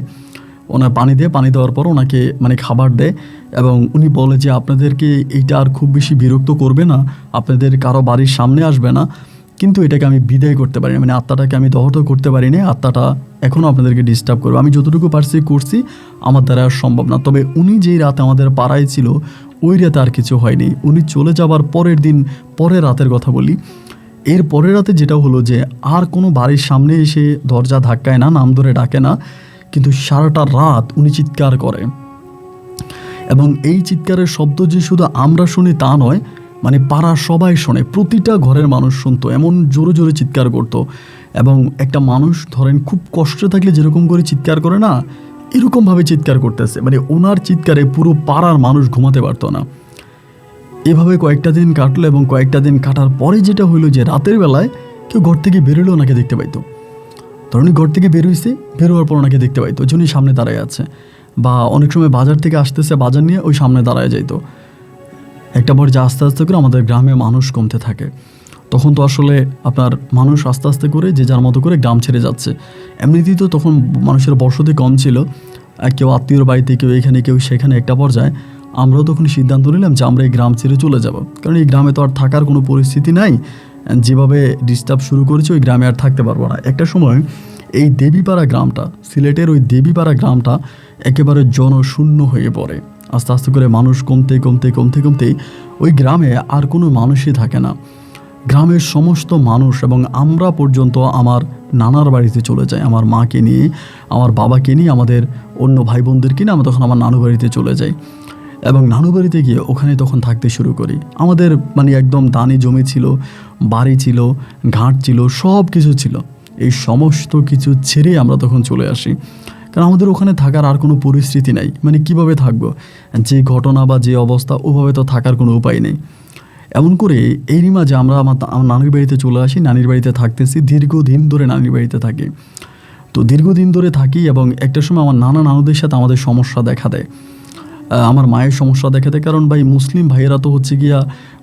ওনার পানি দেওয়ার পর ওনাকে মানে খাবার দেয়, এবং উনি বলে যে আপনাদেরকে এইটা আর খুব বেশি বিরক্ত করবে না, আপনাদের কারো বাড়ির সামনে আসবে না, কিন্তু এটাকে আমি বিদায় করতে পারি না, মানে আত্মাটাকে আমি দহত করতে পারি না, আত্মাটা এখনও আপনাদেরকে ডিস্টার্ব করবে, আমি যতটুকু পারছি করছি, আমার দ্বারা আর সম্ভব না। তবে উনি যেই রাতে আমাদের পাড়ায় ছিল ওই রাতে আর কিছু হয়নি। উনি চলে যাবার পরের রাতের কথা বলি, এর পরের রাতে যেটা হলো যে আর কোনো বাড়ির সামনে এসে দরজা ধাক্কায় না, নাম ধরে ডাকে না, কিন্তু সারাটা রাত উনি চিৎকার করে। এবং এই চিৎকারের শব্দ যে শুধু আমরা শুনি তা নয়, মানে পাড়া সবাই শোনে, প্রতিটা ঘরের মানুষ শুনতো, এমন জোরে জোরে চিৎকার করতো। এবং একটা মানুষ ধরেন খুব কষ্টে থাকলে যেরকম করে চিৎকার করে না, এরকমভাবে চিৎকার করতেছে, মানে ওনার চিৎকারে পুরো পাড়ার মানুষ ঘুমাতে পারতো না। এভাবে কয়েকটা দিন কাটলো, এবং কয়েকটা দিন কাটার পরে যেটা হইলো যে রাতের বেলায় কেউ ঘর থেকে বেরোলেও ওনাকে দেখতে পাইতো, ধরুন ঘর থেকে বেরোইছে, বেরোয়ার পর ওনাকে দেখতে পাইতো, ওই জন্যই সামনে দাঁড়ায় আছে। বা অনেক সময় বাজার থেকে আসতেছে, বাজার নিয়ে ওই সামনে দাঁড়ায় যাইতো। একটা পর্যায়ে আস্তে আস্তে করে আমাদের গ্রামে মানুষ কমতে থাকে। তখন তো আসলে আপনার মানুষ আস্তে আস্তে করে যে যার মতো করে গ্রাম ছেড়ে যাচ্ছে। এমনিতেই তো তখন মানুষের বসতি কম ছিল, কেউ আত্মীয়র বাড়িতে, কেউ এখানে, কেউ সেখানে। একটা পর্যায়ে আমরাও তখন সিদ্ধান্ত নিলাম যে আমরা এই গ্রাম ছেড়ে চলে যাব, কারণ এই গ্রামে তো আর থাকার কোনো পরিস্থিতি নাই। যেভাবে ডিস্টার্ব শুরু করেছে ওই গ্রামে আর থাকতে পারবো না। একটা সময় এই দেবীপাড়া গ্রামটা, সিলেটের ওই দেবীপাড়া গ্রামটা একেবারে জনশূন্য হয়ে পড়ে। আস্তে আস্তে করে মানুষ কমতে কমতে কমতে কমতে ওই গ্রামে আর কোনো মানুষই থাকে না। গ্রামের সমস্ত মানুষ এবং আমরা পর্যন্ত আমার নানার বাড়িতে চলে যাই। আমার মাকে নিয়ে, আমার বাবাকে নিয়ে, আমাদের অন্য ভাই বোনদেরকে নিয়ে আমরা তখন আমার নানু বাড়িতে চলে যাই। এবং নানু বাড়িতে গিয়ে ওখানে তখন থাকতে শুরু করি। আমাদের মানে একদম দানি জমি ছিল, বাড়ি ছিল, ঘাট ছিল, সব কিছু ছিল। এই সমস্ত কিছু ছেড়ে আমরা তখন চলে আসি, কারণ আমাদের ওখানে থাকার আর কোনো পরিস্থিতি নাই। মানে কিভাবে থাকবো, যে ঘটনা বা যে অবস্থা, ওভাবে তো থাকার কোনো উপায় নেই। এমন করে এরই মাঝে আমরা আমার নানির বাড়িতে চলে আসি। নানির বাড়িতে থাকতেছি, দীর্ঘদিন ধরে নানির বাড়িতে থাকি। তো দীর্ঘদিন ধরে থাকি এবং একটা সময় আমার নানুদের সাথে আমাদের সমস্যা দেখা দেয়। আমার মায়ের সমস্যা দেখা দেয়, কারণ ভাই মুসলিম ভাইয়েরা তো হচ্ছে গিয়া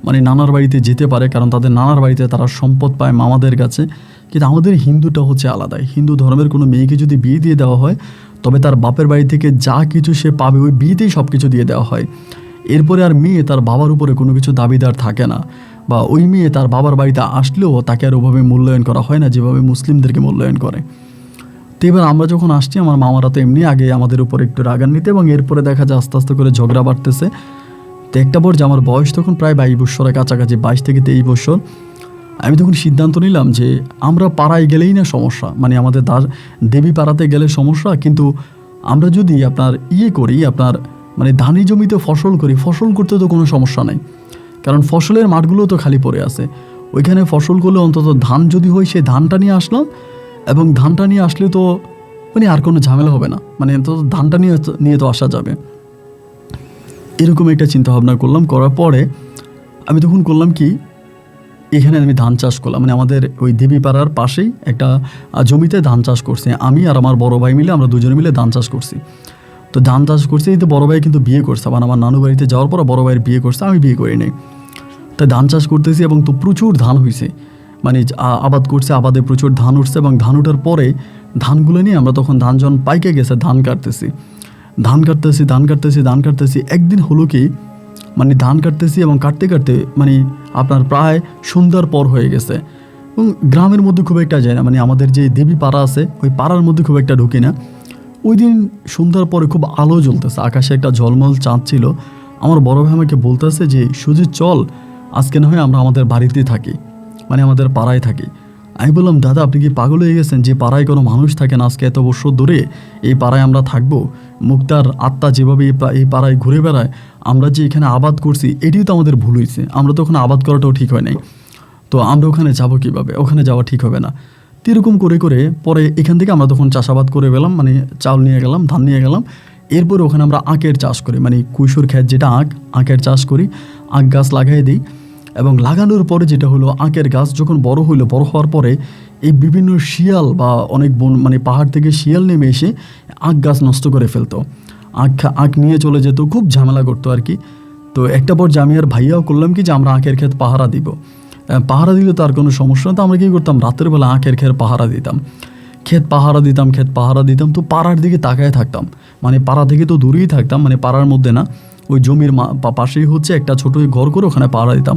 মানে নানার বাড়িতে যেতে পারে, কারণ তাদের নানার বাড়িতে তারা সম্পদ পায় মামাদের কাছে। কিন্তু আমাদের হিন্দুটা হচ্ছে আলাদাই। হিন্দু ধর্মের কোনো মেয়েকে যদি বিয়ে দিয়ে দেওয়া হয়, তবে তার বাপের বাড়ি থেকে যা কিছু সে পাবে ওই বিয়েতেই সব কিছু দিয়ে দেওয়া হয়। এরপরে আর মেয়ে তার বাবার উপরে কোনো কিছু দাবিদার থাকে না, বা ওই মেয়ে তার বাবার বাড়িতে আসলেও তাকে আর ওভাবে মূল্যায়ন করা হয় না যেভাবে মুসলিমদেরকে মূল্যায়ন করে। তো এবার আমরা যখন আসছি, আমার মামারা তো এমনি আগে আমাদের উপর একটু রাগান্বিত, এবং এরপরে দেখা যায় আস্তে আস্তে করে ঝগড়া বাড়তেছে। তো একটা পর্যায়ে আমার বয়স তখন প্রায় 22 বছরের কাছাকাছি, 22 থেকে 23 বছর। আমি তখন সিদ্ধান্ত নিলাম যে আমরা পাড়ায় গেলেই না সমস্যা, মানে আমাদের দেবী পাড়াতে গেলে সমস্যা, কিন্তু আমরা যদি আপনার করি, আপনার মানে ধানি জমিতে ফসল করি, ফসল করতে তো কোনো সমস্যা নাই, কারণ ফসলের মাঠগুলো তো খালি পড়ে আছে। ওইখানে ফসল করলে অন্তত ধান যদি হয়, সেই ধানটা নিয়ে আসলাম, এবং ধানটা নিয়ে আসলে তো মানে আর কোনো ঝামেলা হবে না, মানে অন্তত ধানটা নিয়ে তো আসা যাবে। এরকম একটা চিন্তা ভাবনা করলাম। করার পরে আমি তখন করলাম কি, এখানে আমি ধান চাষ করলাম। মানে আমাদের ওই দেবীপাড়ার পাশেই একটা জমিতে ধান চাষ করছি। আমি আর আমার বড় ভাই মিলে, আমরা দুজনে মিলে ধান চাষ করছি। তো ধান চাষ করছি, এই তো বড় ভাই কিন্তু বিয়ে করছে। মানে আমার নানু বাড়িতে যাওয়ার পর বড় ভাইয়ের বিয়ে করছে, আমি বিয়ে করি নাই। তাই ধান চাষ করতেছি, এবং তো প্রচুর ধান হয়েছে। মানে আবাদ করছে, আবাদে প্রচুর ধান উঠছে, এবং ধান ওঠার পরে ধানগুলো নিয়ে আমরা তখন ধান যখন পাইকে গেছে, ধান কাটতেছি। একদিন হলো কি, মানে ধান কাটতেছি এবং কাটতে কাটতে মানে আপনার প্রায় সন্ধ্যার পর হয়ে গেছে, এবং গ্রামের মধ্যে খুব একটা যায় না। মানে আমাদের যে দেবী পাড়া আছে, ওই পাড়ার মধ্যে খুব একটা ঢুকি না। ওই দিন সন্ধ্যার পরে খুব আলো জ্বলতেছে, আকাশে একটা ঝলমল চাঁদ ছিল। আমার বড় ভাই আমাকে বলতেছে যে সুজিত চল, আজকে না হয় আমরা আমাদের বাড়িতে থাকি, মানে আমাদের পাড়ায় থাকি। আমি বললাম, দাদা আপনি কি পাগল হয়ে গেছেন? যে পাড়ায় কোনো মানুষ থাকে না, আজকে এত বছর ধরে এই পাড়ায় আমরা থাকবো? মুক্তার আত্মা যেভাবে এই পাড়ায় ঘুরে বেড়ায়, আমরা যে এখানে আবাদ করছি, এটিও তো আমাদের ভুল হয়েছে। আমরা তো ওখানে আবাদ করাটাও ঠিক হয় নাই, তো আমরা ওখানে যাব কীভাবে? ওখানে যাওয়া ঠিক হবে না। তো এরকম করে করে পরে এখান থেকে আমরা তখন চাষাবাদ করে গেলাম, মানে চাউল নিয়ে গেলাম, ধান নিয়ে গেলাম। এরপরে ওখানে আমরা আখের চাষ করি, মানে কুইশোর ক্ষেত যেটা, আখের চাষ করি। আখ গাছ লাগাই দিই, এবং লাগানোর পরে যেটা হলো, আখের গাছ যখন বড় হইলো, বড় হওয়ার পরে এই বিভিন্ন শিয়াল বা অনেক মানে পাহাড় থেকে শিয়াল নেমে এসে আখ গাছ নষ্ট করে ফেলতো, আখ নিয়ে চলে যেত, খুব ঝামেলা করতো আর কি। তো একটা পর্যায়ে আমি আর ভাইয়াও করলাম কি, যে আমরা আখের ক্ষেত পাহারা দিব। পাহারা দিলে তো আর কোনো সমস্যা না। তো আমরা কী করতাম, রাতের বেলা আখের ক্ষেত পাহারা দিতাম, ক্ষেত পাহারা দিতাম। তো পাড়ার দিকে তাকায় থাকতাম, মানে পাড়া থেকে তো দূরেই থাকতাম, মানে পাড়ার মধ্যে না, ওই জমির পাশেই হচ্ছে একটা ছোটো ঘর করে ওখানে পাহারা দিতাম।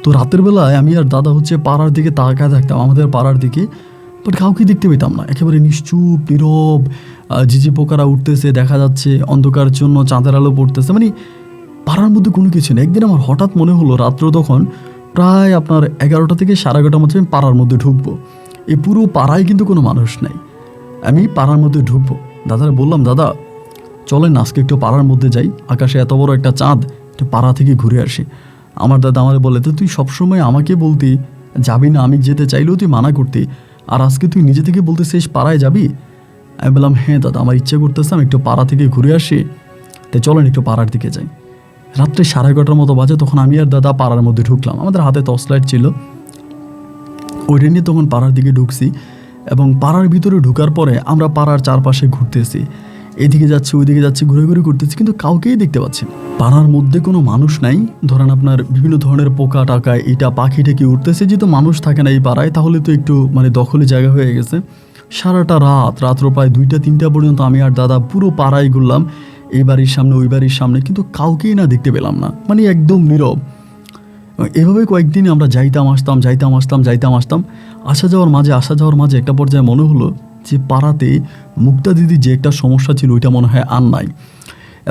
তো রাতের বেলায় আমি আর দাদা হচ্ছে পাড়ার দিকে তাকায় থাকতাম, আমাদের পাড়ার দিকে, বাট কাউকে দেখতে পেতাম না। একেবারে নিশ্চুপ নীরব, ঝিঝি পোকারা উঠতেছে দেখা যাচ্ছে, অন্ধকার জন্য চাঁদের আলো পড়তেছে, মানে পাড়ার মধ্যে কোনো কিছু নেই। একদিন আমার হঠাৎ মনে হলো, রাত্র তখন প্রায় আপনার 11টা থেকে 11:30 মধ্যে আমি পাড়ার মধ্যে ঢুকবো। এই পুরো পাড়ায় কিন্তু কোনো মানুষ নাই, আমি পাড়ার মধ্যে ঢুকবো। দাদারা বললাম, দাদা চলেন আজকে একটু পাড়ার মধ্যে যাই, আকাশে এত বড় একটা চাঁদ, একটু পাড়া থেকে ঘুরে আসি। আমার দাদা আমারে বলে, তো তুই সবসময় আমাকে বলতি যাবি না, আমি যেতে চাইলেও তুই মানা করতি, আর আজকে তুই নিজে থেকে বলতেছিস পাড়ায় যাবি? আমি বললাম, হ্যাঁ দাদা, আমার ইচ্ছে করতেছে আমি একটু পাড়া থেকে ঘুরে আসি, তাই চলেন একটু পাড়ার দিকে যাই। রাত্রে 11:30 মতো বাজে, তখন আমি আর দাদা পাড়ার মধ্যে ঢুকলাম। আমাদের হাতে টর্চ লাইট ছিল, ওইটা নিয়ে তখন পাড়ার দিকে ঢুকছি। এবং পাড়ার ভিতরে ঢোকার পরে আমরা পাড়ার চারপাশে ঘুরতেছি, এদিকে যাচ্ছি ওইদিকে যাচ্ছি, ঘুরে ঘুরে ঘুরতেছি, কিন্তু কাউকেই দেখতে পাচ্ছি না। পাড়ার মধ্যে কোনো মানুষ নাই। ধরেন আপনার বিভিন্ন ধরনের পোকা টাকা এটা পাখি ঠেকে উঠতেছে, যেহেতু মানুষ থাকে না এই পাড়ায়, তাহলে তো একটু মানে দখলে জায়গা হয়ে গেছে। সারাটা রাত্র প্রায় 2টা-3টা পর্যন্ত আমি আর দাদা পুরো পাড়ায় ঘুরলাম, এই বাড়ির সামনে ওই বাড়ির সামনে, কিন্তু কাউকেই না দেখতে পেলাম না, মানে একদম নীরব। এভাবে কয়েকদিন আমরা যাইতাম আসতাম। আসা যাওয়ার মাঝে একটা পর্যায়ে মনে হলো যে পাড়াতে মুক্তা দিদি যে একটা সমস্যা ছিল ওইটা মনে হয় আর নাই।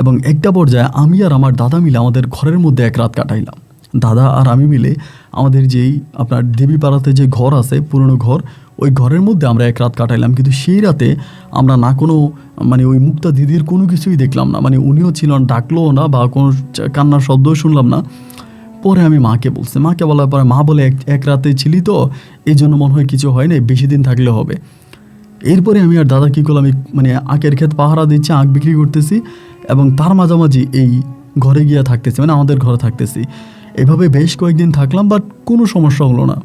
এবং একটা পর্যায়ে আমি আর আমার দাদা মিলে আমাদের ঘরের মধ্যে এক রাত কাটাইলাম। দাদা আর আমি মিলে আমাদের যেই আপনার দেবী পাড়াতে যে ঘর আছে, পুরনো ঘর, ওই ঘরের মধ্যে আমরা এক রাত কাটাইলাম। কিন্তু সেই রাতে আমরা না কোনো মানে ওই মুক্তা দিদির কোনো কিছুই দেখলাম না, মানে উনিও ছিলেন, ডাকলোও না বা কোনো কান্নার শব্দও শুনলাম না। পরে আমি মাকে বলার পরে মা বলে এক রাতে ছিলি তো, এই জন্য মনে হয় কিছু হয় না, বেশি দিন থাকলে হবে। এরপরে আমি আর দাদা কী করলাম, মানে আখের ক্ষেত পাহারা দিচ্ছি, আখ বিক্রি করতেছি এবং তার মাঝামাঝি এই ঘরে গিয়ে থাকতেছি, মানে আমাদের ঘরে থাকতেছি। এভাবে বেশ কয়েকদিন থাকলাম, বাট কোনো সমস্যা হলো না,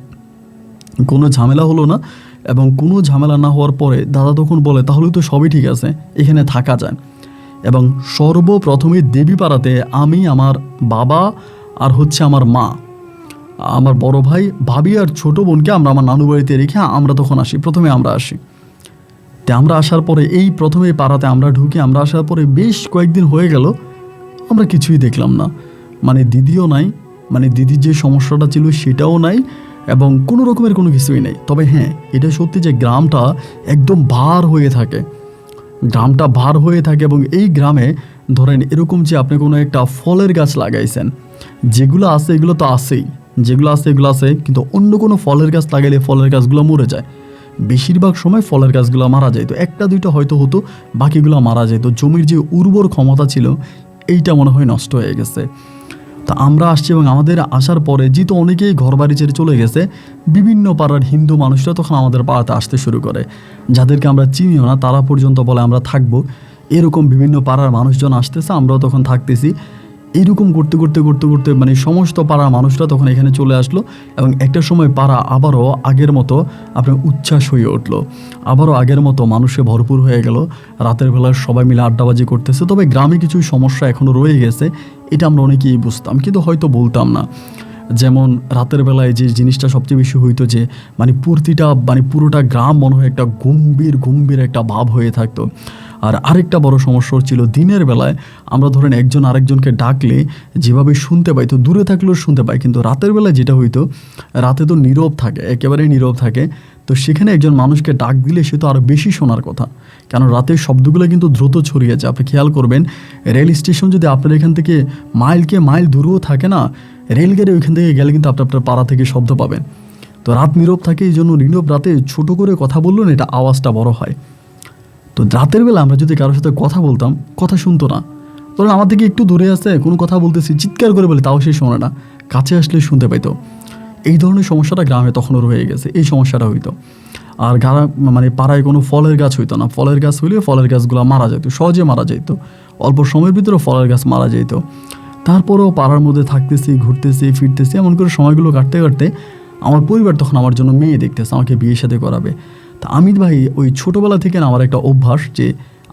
কোনো ঝামেলা হলো না। এবং কোনো ঝামেলা না হওয়ার পরে দাদা তখন বলে তাহলে তো সবই ঠিক আছে, এখানে থাকা যায়। এবং সর্বপ্রথমে দেবীপাড়াতে আমি, আমার বাবা আর হচ্ছে আমার মা, আমার বড় ভাই, ভাবি আর ছোট বোনকে আমরা আমার নানু বাড়িতে রেখে আমরা তখন আসি। প্রথমে আমরা আসি, তো আমরা আসার পরে এই প্রথমে পাড়াতে আমরা ঢুকি। আমরা আসার পরে বেশ কয়েকদিন হয়ে গেল, আমরা কিছুই দেখলাম না, মানে দিদিও নাই, মানে দিদির যে সমস্যাটা ছিল সেটাও নাই, এবং কোনো রকমের কোনো কিছুই নেই। তবে হ্যাঁ, এটা সত্যি যে গ্রামটা একদম ভার হয়ে থাকে, এবং এই গ্রামে ধরেন এরকম যে আপনি কোনো একটা ফলের গাছ লাগাইছেন, যেগুলো আছে এগুলো তো আছেই, এগুলো আছে, কিন্তু অন্য কোনো ফলের গাছ লাগাইলে ফলের গাছগুলো মরে যায়। বেশিরভাগ সময় ফলের গাছগুলো মারা যেত, 1টা-2টা হয়তো হতো, বাকিগুলো মারা যেত। জমির যে উর্বর ক্ষমতা ছিল এইটা মনে হয় নষ্ট হয়ে গেছে। তা আমরা আসছি, এবং আমাদের আসার পরে যেহেতু অনেকেই ঘর বাড়ি ছেড়ে চলে গেছে, বিভিন্ন পাড়ার হিন্দু মানুষরা তখন আমাদের পাড়াতে আসতে শুরু করে, যাদেরকে আমরা চিনিও না, তারা পর্যন্ত বলে আমরা থাকবো। এরকম বিভিন্ন পাড়ার মানুষজন আসতেছে, আমরাও তখন থাকতেছি। এইরকম করতে মানে সমস্ত পাড়ার মানুষরা তখন এখানে চলে আসলো, এবং একটা সময় পাড়া আবারও আগের মতো আপনার উচ্ছ্বাস হয়ে উঠলো, আবারও আগের মতো মানুষে ভরপুর হয়ে গেল। রাতের বেলা সবাই মিলে আড্ডাবাজি করতেছে। তবে গ্রামে কিছু সমস্যা এখনও রয়ে গেছে, এটা আমরা অনেকেই বুঝতাম, কিন্তু হয়তো বলতাম না। যেমন রাতের বেলায় যে জিনিসটা সবচেয়ে বেশি হইতো, যে মানে পুরোটা গ্রাম মনে হয় একটা গম্ভীর একটা ভাব হয়ে থাকতো। আর আরেকটা বড় সমস্যা ছিল দিনের বেলায় আমরা ধরেন একজন আরেকজনকে ডাকলে যেভাবে শুনতে পাই, তো দূরে থাকলেও শুনতে পাই, কিন্তু রাতের বেলায় যেটা হইতো, রাতে তো নীরব থাকে, একেবারেই নীরব থাকে। তো সেখানে একজন মানুষকে ডাক দিলে সে তো আরও বেশি শোনার কথা, কারণ রাতের শব্দগুলো কিন্তু দ্রুত ছড়িয়ে যায়। আপনি খেয়াল করবেন, রেল স্টেশন যদি আপনার এখান থেকে মাইল দূরেও থাকে না, রেলগাড়ি ওইখান থেকে গেলে কিন্তু আপনার পাড়া থেকে শব্দ পাবেন। তো রাত নীরব থাকে, এই জন্য নীরব রাতে ছোট করে কথা বললেন এটা আওয়াজটা বড় হয়। তো রাতের বেলা আমরা যদি কারোর সাথে কথা বলতাম, কথা শুনতো না। ধরুন আমার থেকে একটু দূরে আছে, কোনো কথা বলতেছি, চিৎকার করে বলে, তাও সে শোনে না, কাছে আসলে শুনতে পাইতো। এই ধরনের সমস্যাটা গ্রামে তখনও রয়ে গেছে, এই সমস্যাটা হইতো। আর মানে পাড়ায় কোনো ফলের গাছ হইতো না, ফলের গাছ হইলে ফলের গাছগুলো মারা যেত, সহজে মারা যেত, অল্প সময়ের ভিতরে ফলের গাছ মারা যেত। তারপরেও পাড়ার মধ্যে থাকতেছি, ঘুরতেছি, ফিরতেছি, এমন করে সময়গুলো কাটতে কাটতে আমার পরিবার তখন আমার জন্য মেয়ে দেখতেছে, আমাকে বিয়ে সাথে করাবে। তা আমি ভাই ওই ছোটোবেলা থেকে না আমার একটা অভ্যাস, যে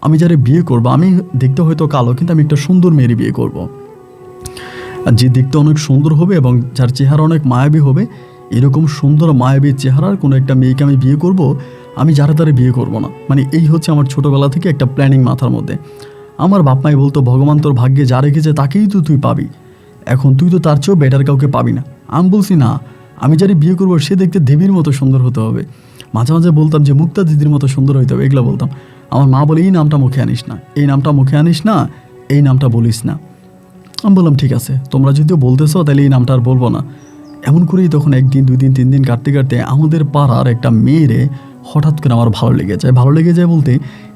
আমি যারা বিয়ে করবো, আমি দেখতে হয়তো কালো, কিন্তু আমি একটা সুন্দর মেয়ের বিয়ে করব। আর যে দেখতে অনেক সুন্দর হবে এবং যার চেহারা অনেক মায়াবী হবে, এরকম সুন্দর মায়াবী চেহারার কোনো একটা মেয়েকে আমি বিয়ে করব। আমি যারা তারা বিয়ে করব না, মানে এই হচ্ছে আমার ছোটোবেলা থেকে একটা প্ল্যানিং মাথার মধ্যে। আমার বাপ মাই বলতো ভগবান তোর ভাগ্যে যা রেখেছে তাকেই তো তুই পাবি, এখন তুই তো তার চেয়েও বেটার কাউকে পাবি না। আমি বলছি না, আমি যারা বিয়ে করবো সে দেখতে দেবীর মতো সুন্দর হতে হবে। মাঝে মাঝে বলতাম যে মুক্তা দিদির মতো সুন্দর হইতে হবে, এগুলো বলতাম। আমার মা বলে এই নামটা মুখে আনিস না, এই নামটা বলিস না। আমি বললাম ঠিক আছে, তোমরা যদিও বলতেছো তাহলে এই নামটা আর বলবো না। এমন করেই তখন 1 দিন 2 দিন 3 দিন কাটতে কাটতে আমাদের পাড়ার একটা মেয়েরে হঠাৎ করে আমার ভালো লেগে যায় বলতে,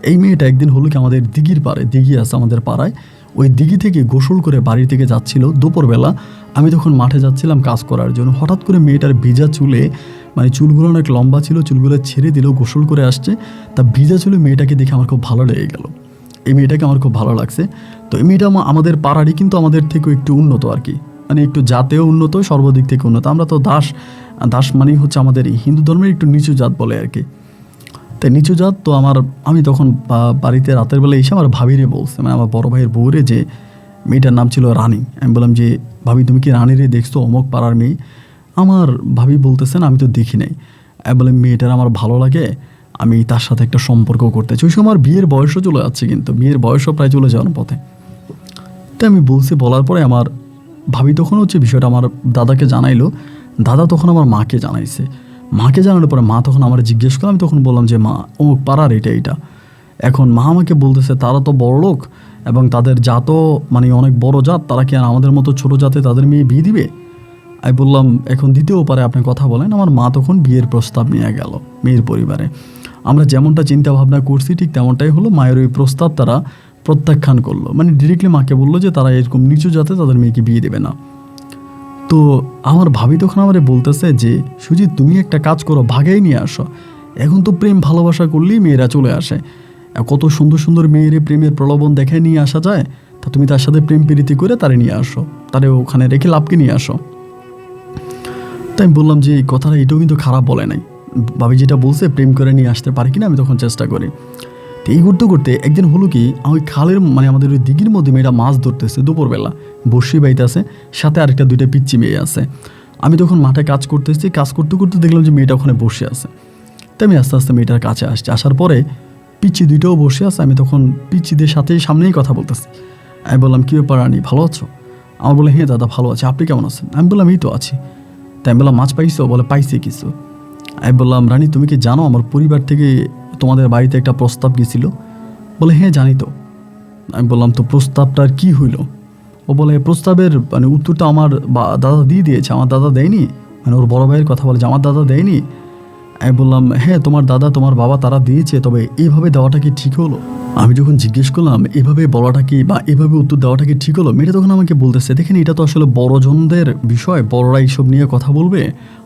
এই মেয়েটা একদিন হলো কি আমাদের দিঘির পাড়ে, দিঘি আছে আমাদের পাড়ায়, ওই দিঘি থেকে গোসল করে বাড়ি থেকে যাচ্ছিল দুপুরবেলা। আমি তখন মাঠে যাচ্ছিলাম কাজ করার জন্য। হঠাৎ করে মেয়েটার ভিজা চুলে, মানে চুলগুলো অনেক লম্বা ছিল, চুলগুলো ছেড়ে দিল, গোসল করে আসছে, তা ভিজা চুলে মেয়েটাকে দেখে আমার খুব ভালো লেগে গেল। এই মেয়েটাকে আমার খুব ভালো লাগছে। তো এই মেয়েটা আমাদের পাড়ারই, কিন্তু আমাদের থেকেও একটু উন্নত আর কি, মানে একটু জাতেও উন্নত, সর্বদিক থেকে উন্নত। আমরা তো দাস মানেই হচ্ছে আমাদের এই হিন্দু ধর্মের একটু নিচু জাত বলে আর কি। তাই নিচু জাত তো আমি তখন বাড়িতে রাতের বেলা এসে আমার ভাবিরে বলছে, মানে আমার বড় ভাইয়ের বউরে, যে মেয়েটার নাম ছিল রানী। আমি বললাম যে ভাবি তুমি কি রানীরে দেখছো, অমুক পাড়ার মেয়ে? আমার ভাবি বলতেছেন আমি তো দেখি নাই। আমি বললাম মেয়েটার আমার ভালো লাগে, আমি তার সাথে একটা সম্পর্ক করতে চাই। ওই সময় আমার বিয়ের বয়সও চলে যাচ্ছে, কিন্তু বিয়ের বয়সও প্রায় চলে যাওয়ার পথে। তাই আমি বলছি, বলার পরে আমার ভাবি তখন হচ্ছে বিষয়টা আমার দাদাকে জানাইলো। দাদা তখন আমার মাকে জানাইছে। মাকে জানানোর পরে মা তখন আমার জিজ্ঞেস করলো। আমি তখন বললাম যে মা অমুক পাড়ার এটা। এখন মা আমাকে বলতেছে তারা তো বড় লোক এবং তাদের জাতও মানে অনেক বড় জাত, তারা কি আর আমাদের মতো ছোট জাতে তাদের মেয়ে বিয়ে দিবে? আমি বললাম এখন দিতেও পারে, আপনি কথা বলেন। আমার মা তখন বিয়ের প্রস্তাব নিয়ে গেল মেয়ের পরিবারে। আমরা যেমনটা চিন্তা ভাবনা করছি ঠিক তেমনটাই হলো। মায়ের ওই প্রস্তাব তারা প্রত্যাখ্যান করলো, মানে ডিরেক্টলি মাকে বললো যে তারা এরকম নিচু জাতে তাদের মেয়েকে বিয়ে দেবে না। তো আমার ভাবি তখন আমারে বলতেছে যে সুজিত তুমি একটা কাজ করো, ভাগেই নিয়ে আসো। এখন তো প্রেম ভালোবাসা করলেই মেয়েরা চলে আসে, কত সুন্দর সুন্দর মেয়েরে প্রেমের প্রলোভন দেখায় নিয়ে আসা যায়। তা তুমি তার সাথে প্রেম প্রীতি করে তারে নিয়ে আসো, তারে ওখানে রেখে লাভকে নিয়ে আসো। তাই আমি বললাম যে এই কথাটা এটাও কিন্তু খারাপ বলে নাই, ভাবি যেটা বলছে প্রেম করে নিয়ে আসতে পারি কিনা আমি তখন চেষ্টা করি। তো এই করতে করতে একদিন হলো কি, ওই খালের মানে আমাদের ওই দিঘির মধ্যে মেয়েটা মাছ ধরতেছে দুপুরবেলা, বসি বাইতে আছে, সাথে আরেকটা দুইটা পিচ্চি মেয়ে আছে। আমি তখন মাঠে কাজ করতেছি, কাজ করতে করতে দেখলাম যে মেয়েটা ওখানে বসে আছে। তাই আমি আস্তে আস্তে মেয়েটার কাছে আসছি, আসার পরে পিচ্চি দুইটাও বসে আছে। আমি তখন পিচ্চিদের সাথে সামনেই কথা বলতেছি। আমি বললাম কী ব্যাপার রানী, ভালো আছো? আমার বলে হ্যাঁ দাদা ভালো আছে, আপনি কেমন আছেন? আমি বললাম এই তো আছি। তাই আমি বললাম মাছ পাইছো? বলে পাইছি কিছু। আমি বললাম রানী তুমি কি জানো আমার পরিবার থেকে তোমাদের বাড়িতে একটা প্রস্তাব গেছিল? বলে হ্যাঁ জানি তো। আমি বললাম তো প্রস্তাবটার কি হইল? ও বলে প্রস্তাবের মানে উত্তরটা আমার দাদা দিয়ে দিয়েছে, আমার দাদা দেয়নি। মানে ওর বড় ভাইয়ের কথা বলে যে আমার দাদা দেয়নি। আমি বললাম হ্যাঁ তোমার দাদা তোমার বাবা তারা দিয়েছে, তবে এইভাবে দেওয়াটা কি ঠিক হলো? আমি যখন জিজ্ঞেস করলাম এভাবে বলাটা কি বা এভাবে উত্তর দেওয়াটা কি ঠিক হলো, মেয়েটা তখন আমাকে বলতেছে দেখেন এটা তো আসলে বড়জনদের বিষয়, বড়রা এইসব নিয়ে কথা বলবে,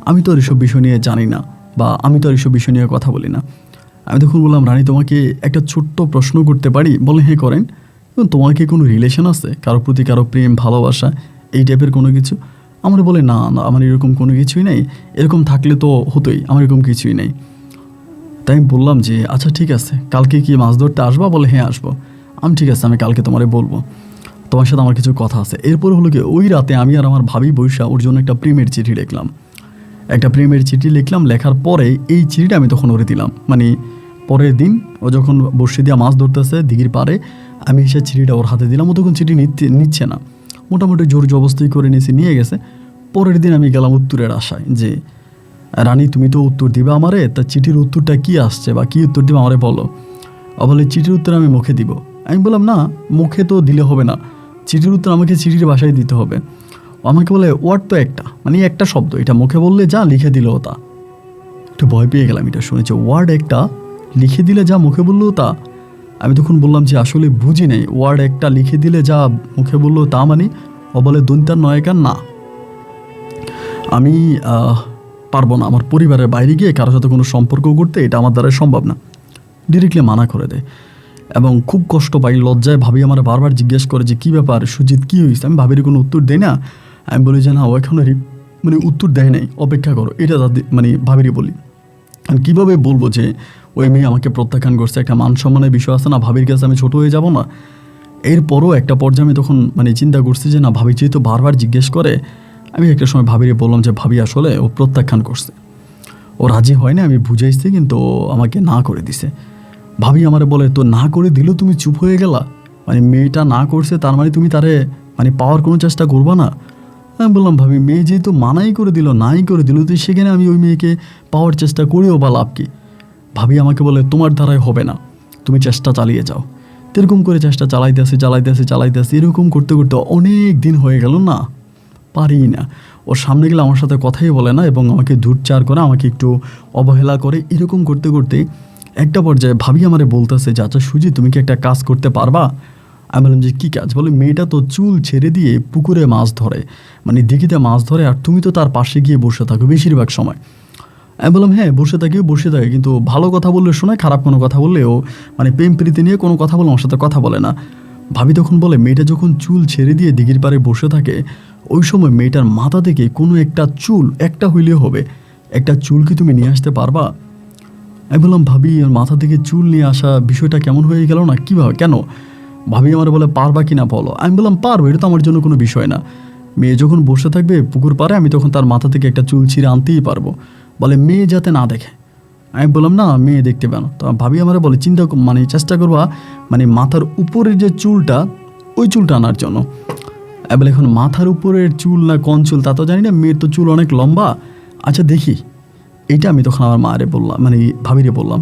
আমি তো আর এসব বিষয় নিয়ে জানি না বা আমি তো আর এসব বিষয় নিয়ে কথা বলি না। আমি তখন বললাম রানী তোমাকে একটা ছোট্ট প্রশ্ন করতে পারি? বলে হ্যাঁ করেন। তোমার কি কোনো রিলেশন আছে, কারোর প্রতি কারো প্রেম ভালোবাসা এই টাইপের কোনো কিছু? আমার বলে না না আমার এরকম কোনো কিছুই নেই, এরকম থাকলে তো হতোই, আমার এরকম কিছুই নেই। তাই আমি বললাম যে আচ্ছা ঠিক আছে, কালকে কি মাছ ধরতে আসবা? বলে হ্যাঁ আসবো। আমি ঠিক আছে, আমি কালকে তোমারে বলবো, তোমার সাথে আমার কিছু কথা আছে। এরপর হলো কি ওই রাতে আমি আর আমার ভাবি বৈশা ওর জন্য একটা প্রেমের চিঠি লিখলাম। একটা প্রেমের চিঠি লিখলাম, লেখার পরে এই চিঠিটা আমি তখন ওরে দিলাম। মানে পরের দিন ও যখন বর্ষি দিয়া মাছ ধরতেছে দিঘির পাড়ে, আমি এসে চিঠিটা ওর হাতে দিলাম। ও তখন চিঠি নিচ্ছে না, মোটামুটি জোর জবস্তি করে নিয়ে গেছে। পরের দিন আমি গেলাম উত্তরের আশায় যে রানী তুমি তো উত্তর দিবে আমারে, তা চিঠির উত্তরটা কি আসছে বা কি উত্তর দিবে আমারে বলো। ও বলে চিঠির উত্তর আমি মুখে দিব। আমি বললাম না মুখে তো দিলে হবে না, চিঠির উত্তর আমাকে চিঠির ভাষায় দিতে হবে। ও আমাকে বলে ওয়ার্ড তো একটা, মানে একটা শব্দ, এটা মুখে বললে যা লিখে দিলেও তা। একটু ভয় পেয়ে গেলাম এটা শুনেছি, ওয়ার্ড একটা লিখে দিলে যা মুখে বললেও তা। আমি তখন বললাম যে আসলে বুঝি নেই, ওয়ার্ড একটা লিখে দিলে যা মুখে বললো তা মানে? ও বলে দন্তার নয়কার না, আমি পারবো না, আমার পরিবারের বাইরে গিয়ে কারোর সাথে কোনো সম্পর্ক করতে, এটা আমার দ্বারা সম্ভব না। ডিরেক্টলি মানা করে দেয় এবং খুব কষ্ট পাই, লজ্জায় ভাবি আমার বারবার জিজ্ঞেস করে যে কী ব্যাপার সুজিত কী হয়েছে? আমি ভাবির কোনো উত্তর দেয় না। আমি বলি যে না ও এখনও মানে উত্তর দেয় নাই, অপেক্ষা করো, এটা মানে ভাবিরই বলি। আর কীভাবে বলবো যে ওই মেয়ে আমাকে প্রত্যাখ্যান করছে, একটা মান সম্মানের বিষয় আছে না, ভাবির কাছে আমি ছোটো হয়ে যাব না? এরপরও একটা পর্যায়ে আমি তখন মানে চিন্তা করছি যে না ভাবি যেহেতু বারবার জিজ্ঞেস করে, আমি একটা সময় ভাবিরে বললাম যে ভাবি আসলে ও প্রত্যাখ্যান করছে, ও রাজি হয় না, আমি বুঝাইছি কিন্তু ও আমাকে না করে দিছে। ভাবি আমারে বলে তো না করে দিল তুমি চুপ হয়ে গেলা, মানে মেয়েটা না করছে তার মানে তুমি তারে মানে পাওয়ার কোনো চেষ্টা করবা না? আমি বললাম ভাবি মেয়ে যেহেতু মানাই করে দিল নাই করে দিল, তো সেখানে আমি ওই মেয়েকে পাওয়ার চেষ্টা করেও বা লাভ কি? ভাবি আমাকে বলে তোমার দ্বারাই হবে না, তুমি চেষ্টা চালিয়ে যাও। এরকম করে চেষ্টা চালাইতেছি এরকম করতে করতে অনেক দিন হয়ে গেল, না পারি না। ওর সামনে গেলে আমার সাথে কথাই বলে না এবং আমাকে দূরচার করে, আমাকে একটু অবহেলা করে। এরকম করতে করতে একটা পর্যায়ে ভাবি আমারে বলতেছে যে আচ্ছা সুজি তুমি কি একটা কাজ করতে পারবা? আমি বললাম যে কী কাজ? বলে মেয়েটা তো চুল ছেড়ে দিয়ে পুকুরে মাছ ধরে, মানে দিঘিতে মাছ ধরে, আর তুমি তো তার পাশে গিয়ে বসে থাকো বেশিরভাগ সময়। আমি বললাম হ্যাঁ বসে থাকে, কিন্তু ভালো কথা বললে শোনায়, খারাপ কোনো কথা বললে ও মানে প্রেম প্রীতি নিয়ে কোনো কথা বলে আমার সাথে কথা বলে না। ভাবি তখন বলে মেয়েটা যখন চুল ছেড়ে দিয়ে দিঘির পাড়ে বসে থাকে, ওই সময় মেয়েটার মাথা থেকে কোনো একটা চুল, একটা হইলেও হবে, একটা চুল কি তুমি নিয়ে আসতে পারবা? আমি বললাম ভাবি ওর মাথা থেকে চুল নিয়ে আসা বিষয়টা কেমন হয়ে গেল না, কীভাবে, কেন? ভাবি আমার বলে পারবা কি না বলো। আমি বললাম পারবো, এটা তো আমার জন্য কোনো বিষয় না। মেয়ে যখন বসে থাকবে পুকুর পাড়ে, আমি তখন তার মাথা থেকে একটা চুল ছিঁড়ে আনতেই পারবো। বলে মেয়ে যাতে না দেখে। আমি বললাম না, মেয়ে দেখতে পানো। তো ভাবি আমার বলে চেষ্টা করবা মাথার উপরের যে চুলটা, ওই চুলটা আনার জন্য। বলে এখন মাথার উপরের চুল না কোন চুল তা তো জানি না, মেয়ের তো চুল অনেক লম্বা, আচ্ছা দেখি। এইটা আমি তখন আমার মারে বললাম, ভাবিরে বললাম।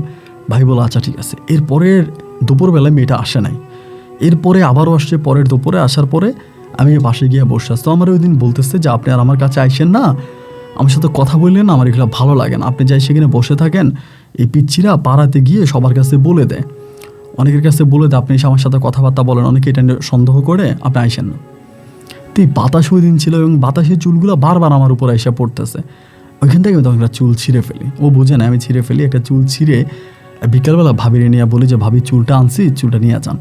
ভাই বলো আচ্ছা ঠিক আছে। এরপরের দুপুরবেলায় মেয়েটা আসে নাই। এরপরে আবারও আসছে, পরের দুপুরে আসার পরে আমি বাসে গিয়ে বসে আসতো। আমার ওই দিন বলতেছে যে আপনি আর আমার কাছে আইসেন না, আমার সাথে কথা বললেন না, আমার এগুলো ভালো লাগে না। আপনি যাই সেখানে বসে থাকেন, এই পিচ্ছিরা পাড়াতে গিয়ে সবার কাছে বলে দেয়, অনেকের কাছে বলে দেয় আপনি এসে আমার সাথে কথাবার্তা বলেন, অনেকে এটা নিয়ে সন্দেহ করে আপনি আইসেন না। তো এই বাতাস ওই দিন ছিল এবং বাতাসের চুলগুলো বারবার আমার উপর এসে পড়তেছে। ওইখান থেকে আমি তখন একটা চুল ছিঁড়ে ফেলি। ও বুঝে না আমি ছিঁড়ে ফেলি, একটা চুল ছিঁড়ে বিকালবেলা ভাবিরে নিয়ে বলি যে ভাবি চুলটা আনছি, চুলটা নিয়ে যান।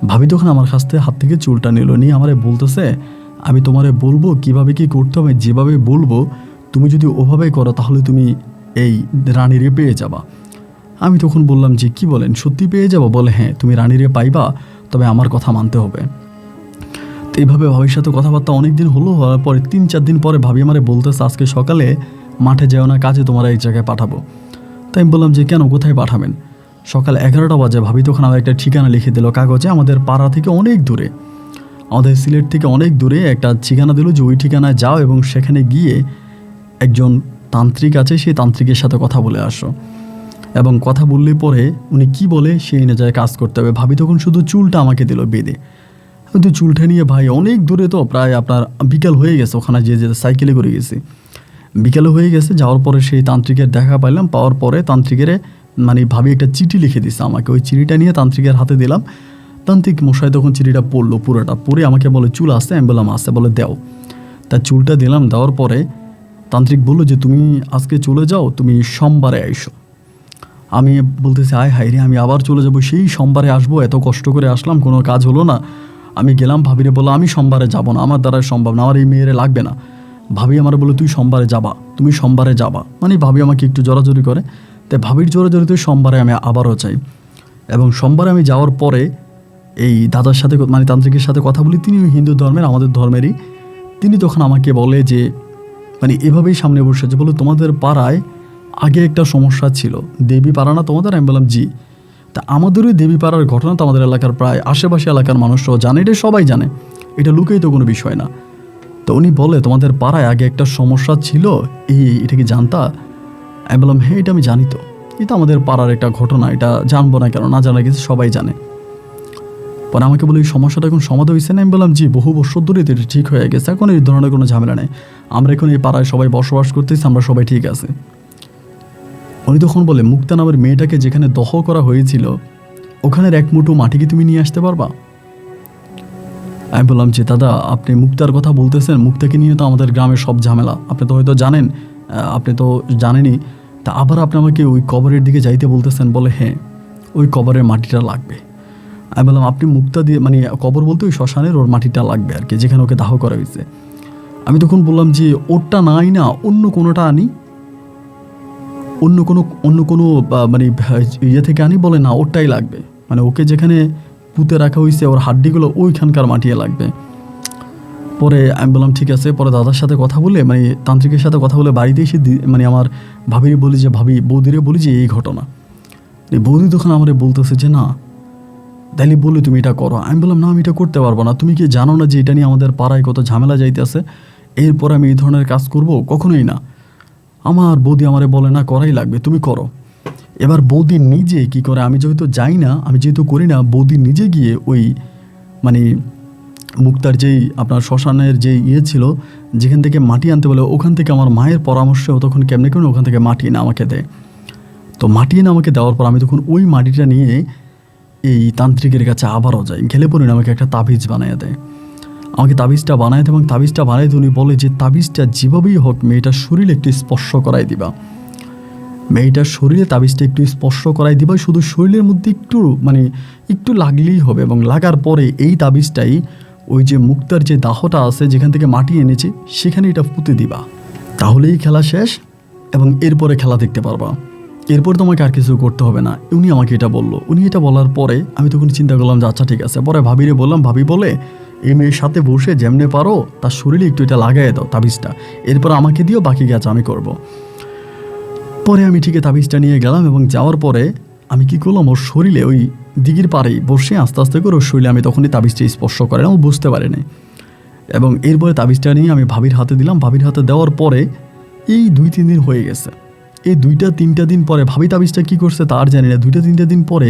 ভাবি তখন আমার কাছ থেকে হাত থেকে চুলটা নিল, নিয়ে আমারে বলতেছে আমি তোমারে বলবো কিভাবে কি করতে হবে, যেভাবে বলবো তুমি যদি ওভাবে করো তাহলে তুমি এই রানীরে পেয়ে যাবা। আমি তখন বললাম যে কি বলেন, সত্যি পেয়ে যাবো? বলে হ্যাঁ, তুমি রানীরে পাইবা, তবে আমার কথা মানতে হবে। তো এইভাবে ভাবির সাথে কথাবার্তা অনেক দিন হলো। হওয়ার পরে 3-4 দিন পরে ভাবি আমারে বলতেছে আজকে সকালে মাঠে যাও না, কাজে তোমার এই জায়গায় পাঠাবো। তাই আমি বললাম যে কেন, কোথায় পাঠাবেন? সকাল 11টা বাজে। ভাবি তখন আমার একটা ঠিকানা লিখে দিল কাগজে, আমাদের পাড়া থেকে অনেক দূরে, আমাদের সিলেট থেকে অনেক দূরে একটা ঠিকানা দিল যে ওই ঠিকানায় যাও এবং সেখানে গিয়ে একজন তান্ত্রিক আছে, সেই তান্ত্রিকের সাথে কথা বলে আসো। এবং কথা বললে পরে উনি কি বলে সেই অনুযায়ী কাজ করতে হবে। ভাবি তখন শুধু চুলটা আমাকে দিল বেঁধে। কিন্তু চুলটা নিয়ে ভাই অনেক দূরে, তো প্রায় আপনার বিকাল হয়ে গেছে, ওখানে যে সাইকেলে করে গেছি, বিকালে হয়ে গেছে। যাওয়ার পরে সেই তান্ত্রিকের দেখা পাইলাম, পাওয়ার পরে তান্ত্রিকের ভাবি একটা চিঠি লিখে দিছে আমাকে। ওই চিঠিটা নিয়ে তান্ত্রিকের হাতে দিলাম। তান্ত্রিক মশাই তখন চিঠিটা পড়লো পুরোটা, পড়ে আমাকে বলে চুল আসছে? আমি বললাম আসছে। বলে দেও। তা চুলটা দিলাম, দেওয়ার পরে তান্ত্রিক বললো যে তুমি আজকে চলে যাও, তুমি সোমবারে আইসো। আমি বলতেছি আয় হায় রে, আমি আবার চলে যাব, সেই সোমবারে আসবো, এত কষ্ট করে আসলাম, কোনো কাজ হলো না। আমি গেলাম, ভাবিরে বললাম আমি সোমবারে যাব না, আমার দ্বারা সম্ভব না, আমার এই মেয়েরে লাগবে না। ভাবি আমার বলে তুই সোমবারে যাবা, তুমি সোমবারে যাবা। ভাবি আমাকে একটু জোরাজোরি করে। তাই ভাবির জোরাজোরিতে সোমবারে আমি আবারও চাই। এবং সোমবারে আমি যাওয়ার পরে এই দাদার সাথে তান্ত্রিকের সাথে কথা বলি, তিনি হিন্দু ধর্মের, আমাদের ধর্মেরই। তিনি তখন আমাকে বলে যে এভাবেই সামনে বসেছে, বলে তোমাদের পাড়ায় আগে একটা সমস্যা ছিল, দেবী পাড়া না তোমাদের? আমি বললাম জি। তা আমাদের ওই দেবী পাড়ার ঘটনা তো আমাদের এলাকার প্রায় আশেপাশে এলাকার মানুষরাও জানে, এটা সবাই জানে, এটা লুকেই তো কোনো বিষয় না। তো উনি বলে তোমাদের পাড়ায় আগে একটা সমস্যা ছিল, এটা কি জানতা? আমি বললাম হ্যাঁ, এটা আমি জানি। তো এটা আমাদের পাড়ার একটা ঘটনা, এটা জানবো না কেন, না জানা কিছু সবাই জানে। পরে আমাকে বলে এই সমস্যাটা এখন সমাধান হয়েছে না? আমি বললাম জি, বহু বছর ধরে এটা ঠিক হয়ে গেছে, এখন এই ধরনের কোনো ঝামেলা নেই, আমরা এখন এই পাড়ায় সবাই বসবাস করতেছি, আমরা সবাই ঠিক আছে। উনি তখন বলে মুক্তা নামের মেয়েটাকে যেখানে দহ করা হয়েছিল ওখানের এক মুঠো মাটি কি তুমি নিয়ে আসতে পারবা? আমি বললাম যে দাদা আপনি মুক্তার কথা বলতেছেন, মুক্তাকে নিয়ে তো আমাদের গ্রামের সব ঝামেলা, আপনি তো হয়তো জানেন, আপনি তো জানেনই। তা আবার আপনি আমাকে ওই কবরের দিকে যাইতে বলতেছেন? বলে হ্যাঁ, ওই কবরের মাটিটা লাগবে। আমি বললাম আপনি মুক্তা দিয়ে কবর বলতে ওই শ্মশানের ওর মাটিটা লাগবে আর কি, যেখানে ওকে দাহ করা হয়েছে। আমি তখন বললাম যে ওরটা নাই না, অন্য কোনোটা আনি, অন্য কোনো ইয়ে থেকে আনি। বলে না, ওরটাই লাগবে, ওকে যেখানে পুঁতে রাখা হয়েছে ওর হাড্ডিগুলো ওইখানকার মাটিয়ে লাগবে। পরে আমি বললাম ঠিক আছে। পরে দাদার সাথে কথা বলে তান্ত্রিকের সাথে কথা বলে বাড়িতে এসে আমার ভাবিরে বলি যে ভাবি, বৌদিরে বলি যে এই ঘটনা। বৌদি তখন আমার বলতেছে যে না, তাইলে বললে তুমি এটা করো। আমি বললাম না, আমি এটা করতে পারবো না, তুমি কি জানো না যে এটা নিয়ে আমাদের পাড়ায় কত ঝামেলা যাইতেছে, এরপর আমি এই ধরনের কাজ করব? কখনোই না। আমার বৌদি আমারে বলে না, করাই লাগবে, তুমি করো। এবার বৌদি নিজে কি করে, আমি যেহেতু যাই না, আমি যেহেতু করি না, বৌদি নিজে গিয়ে ওই মুক্তার যেই আপনার শ্মশানের যে ছিল, যেখান থেকে মাটি আনতে বলে, ওখান থেকে আমার মায়ের পরামর্শে তখন কেমনে ওখান থেকে মাটি এনে আমাকে দেয়। তো মাটি এনে আমাকে দেওয়ার পর আমি তখন ওই মাটিটা নিয়ে এই তান্ত্রিকের কাছে আবারও যাই। গেলে পরে আমাকে একটা তাবিজ বানিয়ে দেয়, আমাকে তাবিজটা বানায় দেয়। এবং তাবিজটা বানায় উনি বলে যে তাবিজটা যেভাবেই হোক মেয়েটার শরীরে একটু স্পর্শ করাই দিবা, মেয়েটার শরীরে তাবিজটা একটু স্পর্শ করাই দিবা, শুধু শরীরের মধ্যে একটু লাগলেই হবে। এবং লাগার পরে এই তাবিজটাই ওই যে মুক্তার যে দাহটা আছে, যেখান থেকে মাটি এনেছে, সেখানে এটা পুঁতে দিবা, তাহলেই খেলা শেষ এবং এরপরে খেলা দেখতে পারবা। এরপর তোমাকে আর কিছু করতে হবে না। উনি আমাকে এটা বললো। উনি এটা বলার পরে আমি তখন চিন্তা করলাম যে আচ্ছা ঠিক আছে। পরে ভাবিরে বললাম, ভাবি বলে এই মেয়ের সাথে বসে যেমনে পারো তার শরীরে একটু এটা লাগাই দাও তাবিজটা, এরপর আমাকে দিও, বাকি কাজ আমি করব। পরে আমি ঠিকই তাবিজটা নিয়ে গেলাম এবং যাওয়ার পরে আমি কি করলাম, ওর শরীরে ওই দিঘির পাড়েই বসে আস্তে আস্তে করে ওর শরীরে আমি তখনই তাবিজটা স্পর্শ করে না, ও বুঝতে পারিনি। এবং এরপরে তাবিজটা নিয়ে আমি ভাবির হাতে দিলাম। ভাবির হাতে দেওয়ার পরে এই 2-3 দিন হয়ে গেছে। এই 2-3 দিন পরে ভাবি তাবিজটা কী করছে তার জানি না, 2-3 দিন পরে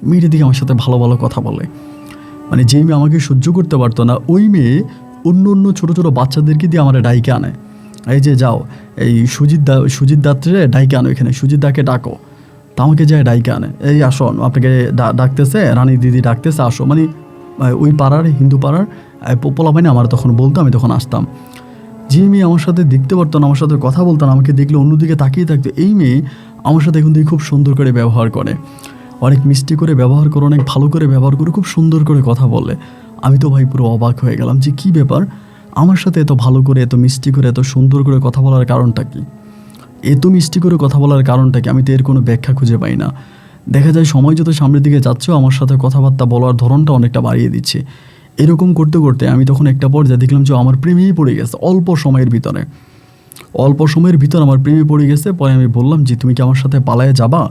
মেয়েটা দিকে আমার সাথে ভালো ভালো কথা বলে। মানে যেই মেয়ে আমাকে সহ্য করতে পারতো না, ওই মেয়ে অন্য অন্য ছোটো ছোটো বাচ্চাদেরকে দিয়ে আমার ডাইকে আনে, এই যে যাও এই সুজিত দাত্রে ডাইকে আনো, এখানে সুজিত দাকে ডাকো। তা আমাকে যায় ডাইকে আনে, এই আসন আপনাকে ডাকতেছে, রানী দিদি ডাকতেছে, আসো। মানে ওই পাড়ার হিন্দু পাড়ার পোলাপাইনে আমার তখন বলতো, আমি তখন আসতাম। যে মেয়ে আমার সাথে দেখতে পারতো না, আমার সাথে কথা বলতো না, আমাকে দেখলে অন্যদিকে তাকিয়ে থাকতো, এই মেয়ে আমার সাথে এখন থেকে খুব সুন্দর করে ব্যবহার করে, অনেক মিষ্টি করে ব্যবহার করে, অনেক ভালো করে ব্যবহার করে, খুব সুন্দর করে কথা বলে। আমি তো ভাই পুরো অবাক হয়ে গেলাম যে কী ব্যাপার, আমার সাথে এত ভালো করে, এত মিষ্টি করে, এত সুন্দর করে কথা বলার কারণটা কি? এত মিষ্টি করে কথা বলার কারণটা কি? আমি তো এর কোনো ব্যাখ্যা খুঁজে পাই না। দেখা যায় সময় যত সামনের দিকে যাচ্ছেও আমার সাথে কথাবার্তা বলার ধরনটা অনেকটা বাড়িয়ে দিচ্ছে। এরকম করতে করতে আমি তখন একটা পর্যায়ে দেখলাম যে আমার প্রেমেই পড়ে গেছে অল্প সময়ের ভিতরে আমার প্রেমে পড়ে গেছে। পরে আমি বললাম যে তুমি কি আমার সাথে পালায়ে যাবা?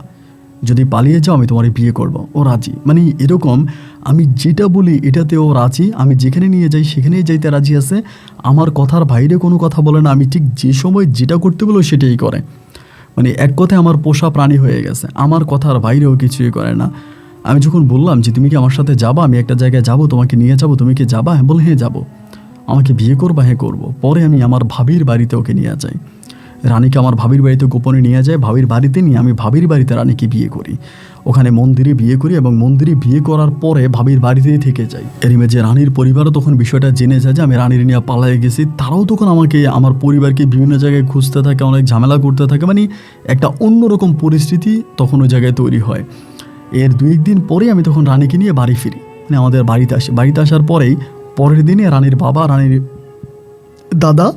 যদি পালিয়ে যাও আমি তোমার বিয়ে করব। ও রাজি। মানে এরকম আমি যেটা বলি এটাতে ও রাজি, আমি যেখানে নিয়ে যাই সেখানেই যাইতে রাজি আছে। আমার কথার বাইরে কোনো কথা বলে না, আমি ঠিক যে সময় যেটা করতে বলো সেটাই করে। মানে এক কথায় আমার পোষা প্রাণী হয়ে গেছে, আমার কথার বাইরেও কিছুই করে না। আমি যখন বললাম যে তুমি কি আমার সাথে যাবা, আমি একটা জায়গায় যাব, তোমাকে নিয়ে যাব, তুমি কি যাবা? হ্যাঁ বলে, হ্যাঁ যাবো। আমাকে বিয়ে করবা? হ্যাঁ করবো। পরে আমি আমার ভাবির বাড়িতে ওকে নিয়ে যাই, রানীকে আমার ভাবির বাড়িতে গোপনে নিয়ে যায়। ভাবির বাড়িতে নিয়ে আমি ভাবির বাড়িতে রানীকে বিয়ে করি, ওখানে মন্দিরে বিয়ে করি এবং মন্দিরে বিয়ে করার পরে ভাবির বাড়িতেই থেকে যাই। এরিমে যে রানীর পরিবারও তখন বিষয়টা জেনে যায় যে আমি রানীর নিয়ে পালায়ে গেছি। তারাও তখন আমাকে, আমার পরিবারকে বিভিন্ন জায়গায় খুঁজতে থাকে, অনেক ঝামেলা করতে থাকে। মানে একটা অন্যরকম পরিস্থিতি তখন ওই জায়গায় তৈরি হয়। এর 2-1 দিন পরে আমি তখন রানীকে নিয়ে বাড়ি ফিরি, মানে আমাদের বাড়িতে আসি। বাড়িতে আসার পরেই পরের দিনে রানীর বাবা, রানীর দাদা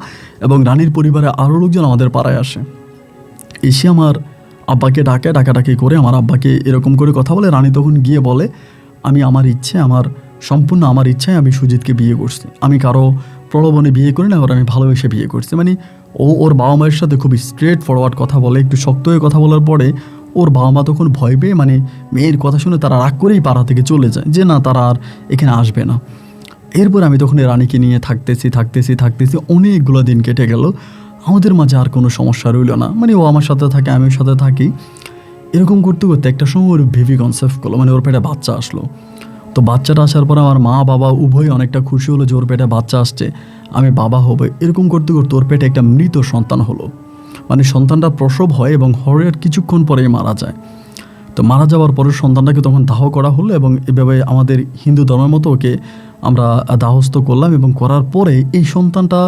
এবং রানীর পরিবারে আরও লোকজন আমাদের পাড়ায় আসে। এসে আমার আব্বাকে ডাকাডাকি করে আমার আব্বাকে এরকম করে কথা বলে। রানী তখন গিয়ে বলে আমি সম্পূর্ণ আমার ইচ্ছায় আমি সুজিতকে বিয়ে করছি, আমি কারো প্রলোভনে বিয়ে করি না, ওর আমি ভালোবেসে বিয়ে করছি। মানে ওর বাবা মায়ের সাথে খুব স্ট্রেট ফরওয়ার্ড কথা বলে। একটু শক্ত হয়ে কথা বলার পরে ওর বাবা মা তখন ভয় পেয়ে, মানে মেয়ের কথা শুনে তারা রাগ করেই পাড়া থেকে চলে যায় যে না, তারা আর এখানে আসবে না। এরপর আমি তখন রানীকে নিয়ে থাকতেছি অনেকগুলো দিন কেটে গেল। আমাদের মাঝে আর কোনো সমস্যা রইল না, মানে ও আমার সাথে থাকে, আমি ওর সাথে থাকি। এরকম করতে করতে একটা সময় ওর বেবি কনসেপ্ট করলো, মানে ওর পেটে বাচ্চা আসলো। তো বাচ্চাটা আসার পর আমার মা বাবা উভয় অনেকটা খুশি হলো যে ওর পেটে বাচ্চা আসছে, আমি বাবা হবে। এরকম করতে করতে ওর পেটে একটা মৃত সন্তান হলো। মানে সন্তানটা প্রসব হয় এবং হওয়ার কিছুক্ষণ পরেই মারা যায়। তো মারা যাওয়ার পরে সন্তানটাকে তখন দাহ করা হলো এবং এভাবে আমাদের হিন্দু ধর্মের মতো ওকে আমরা দাহস্থ করলাম। এবং করার পরে এই সন্তানটা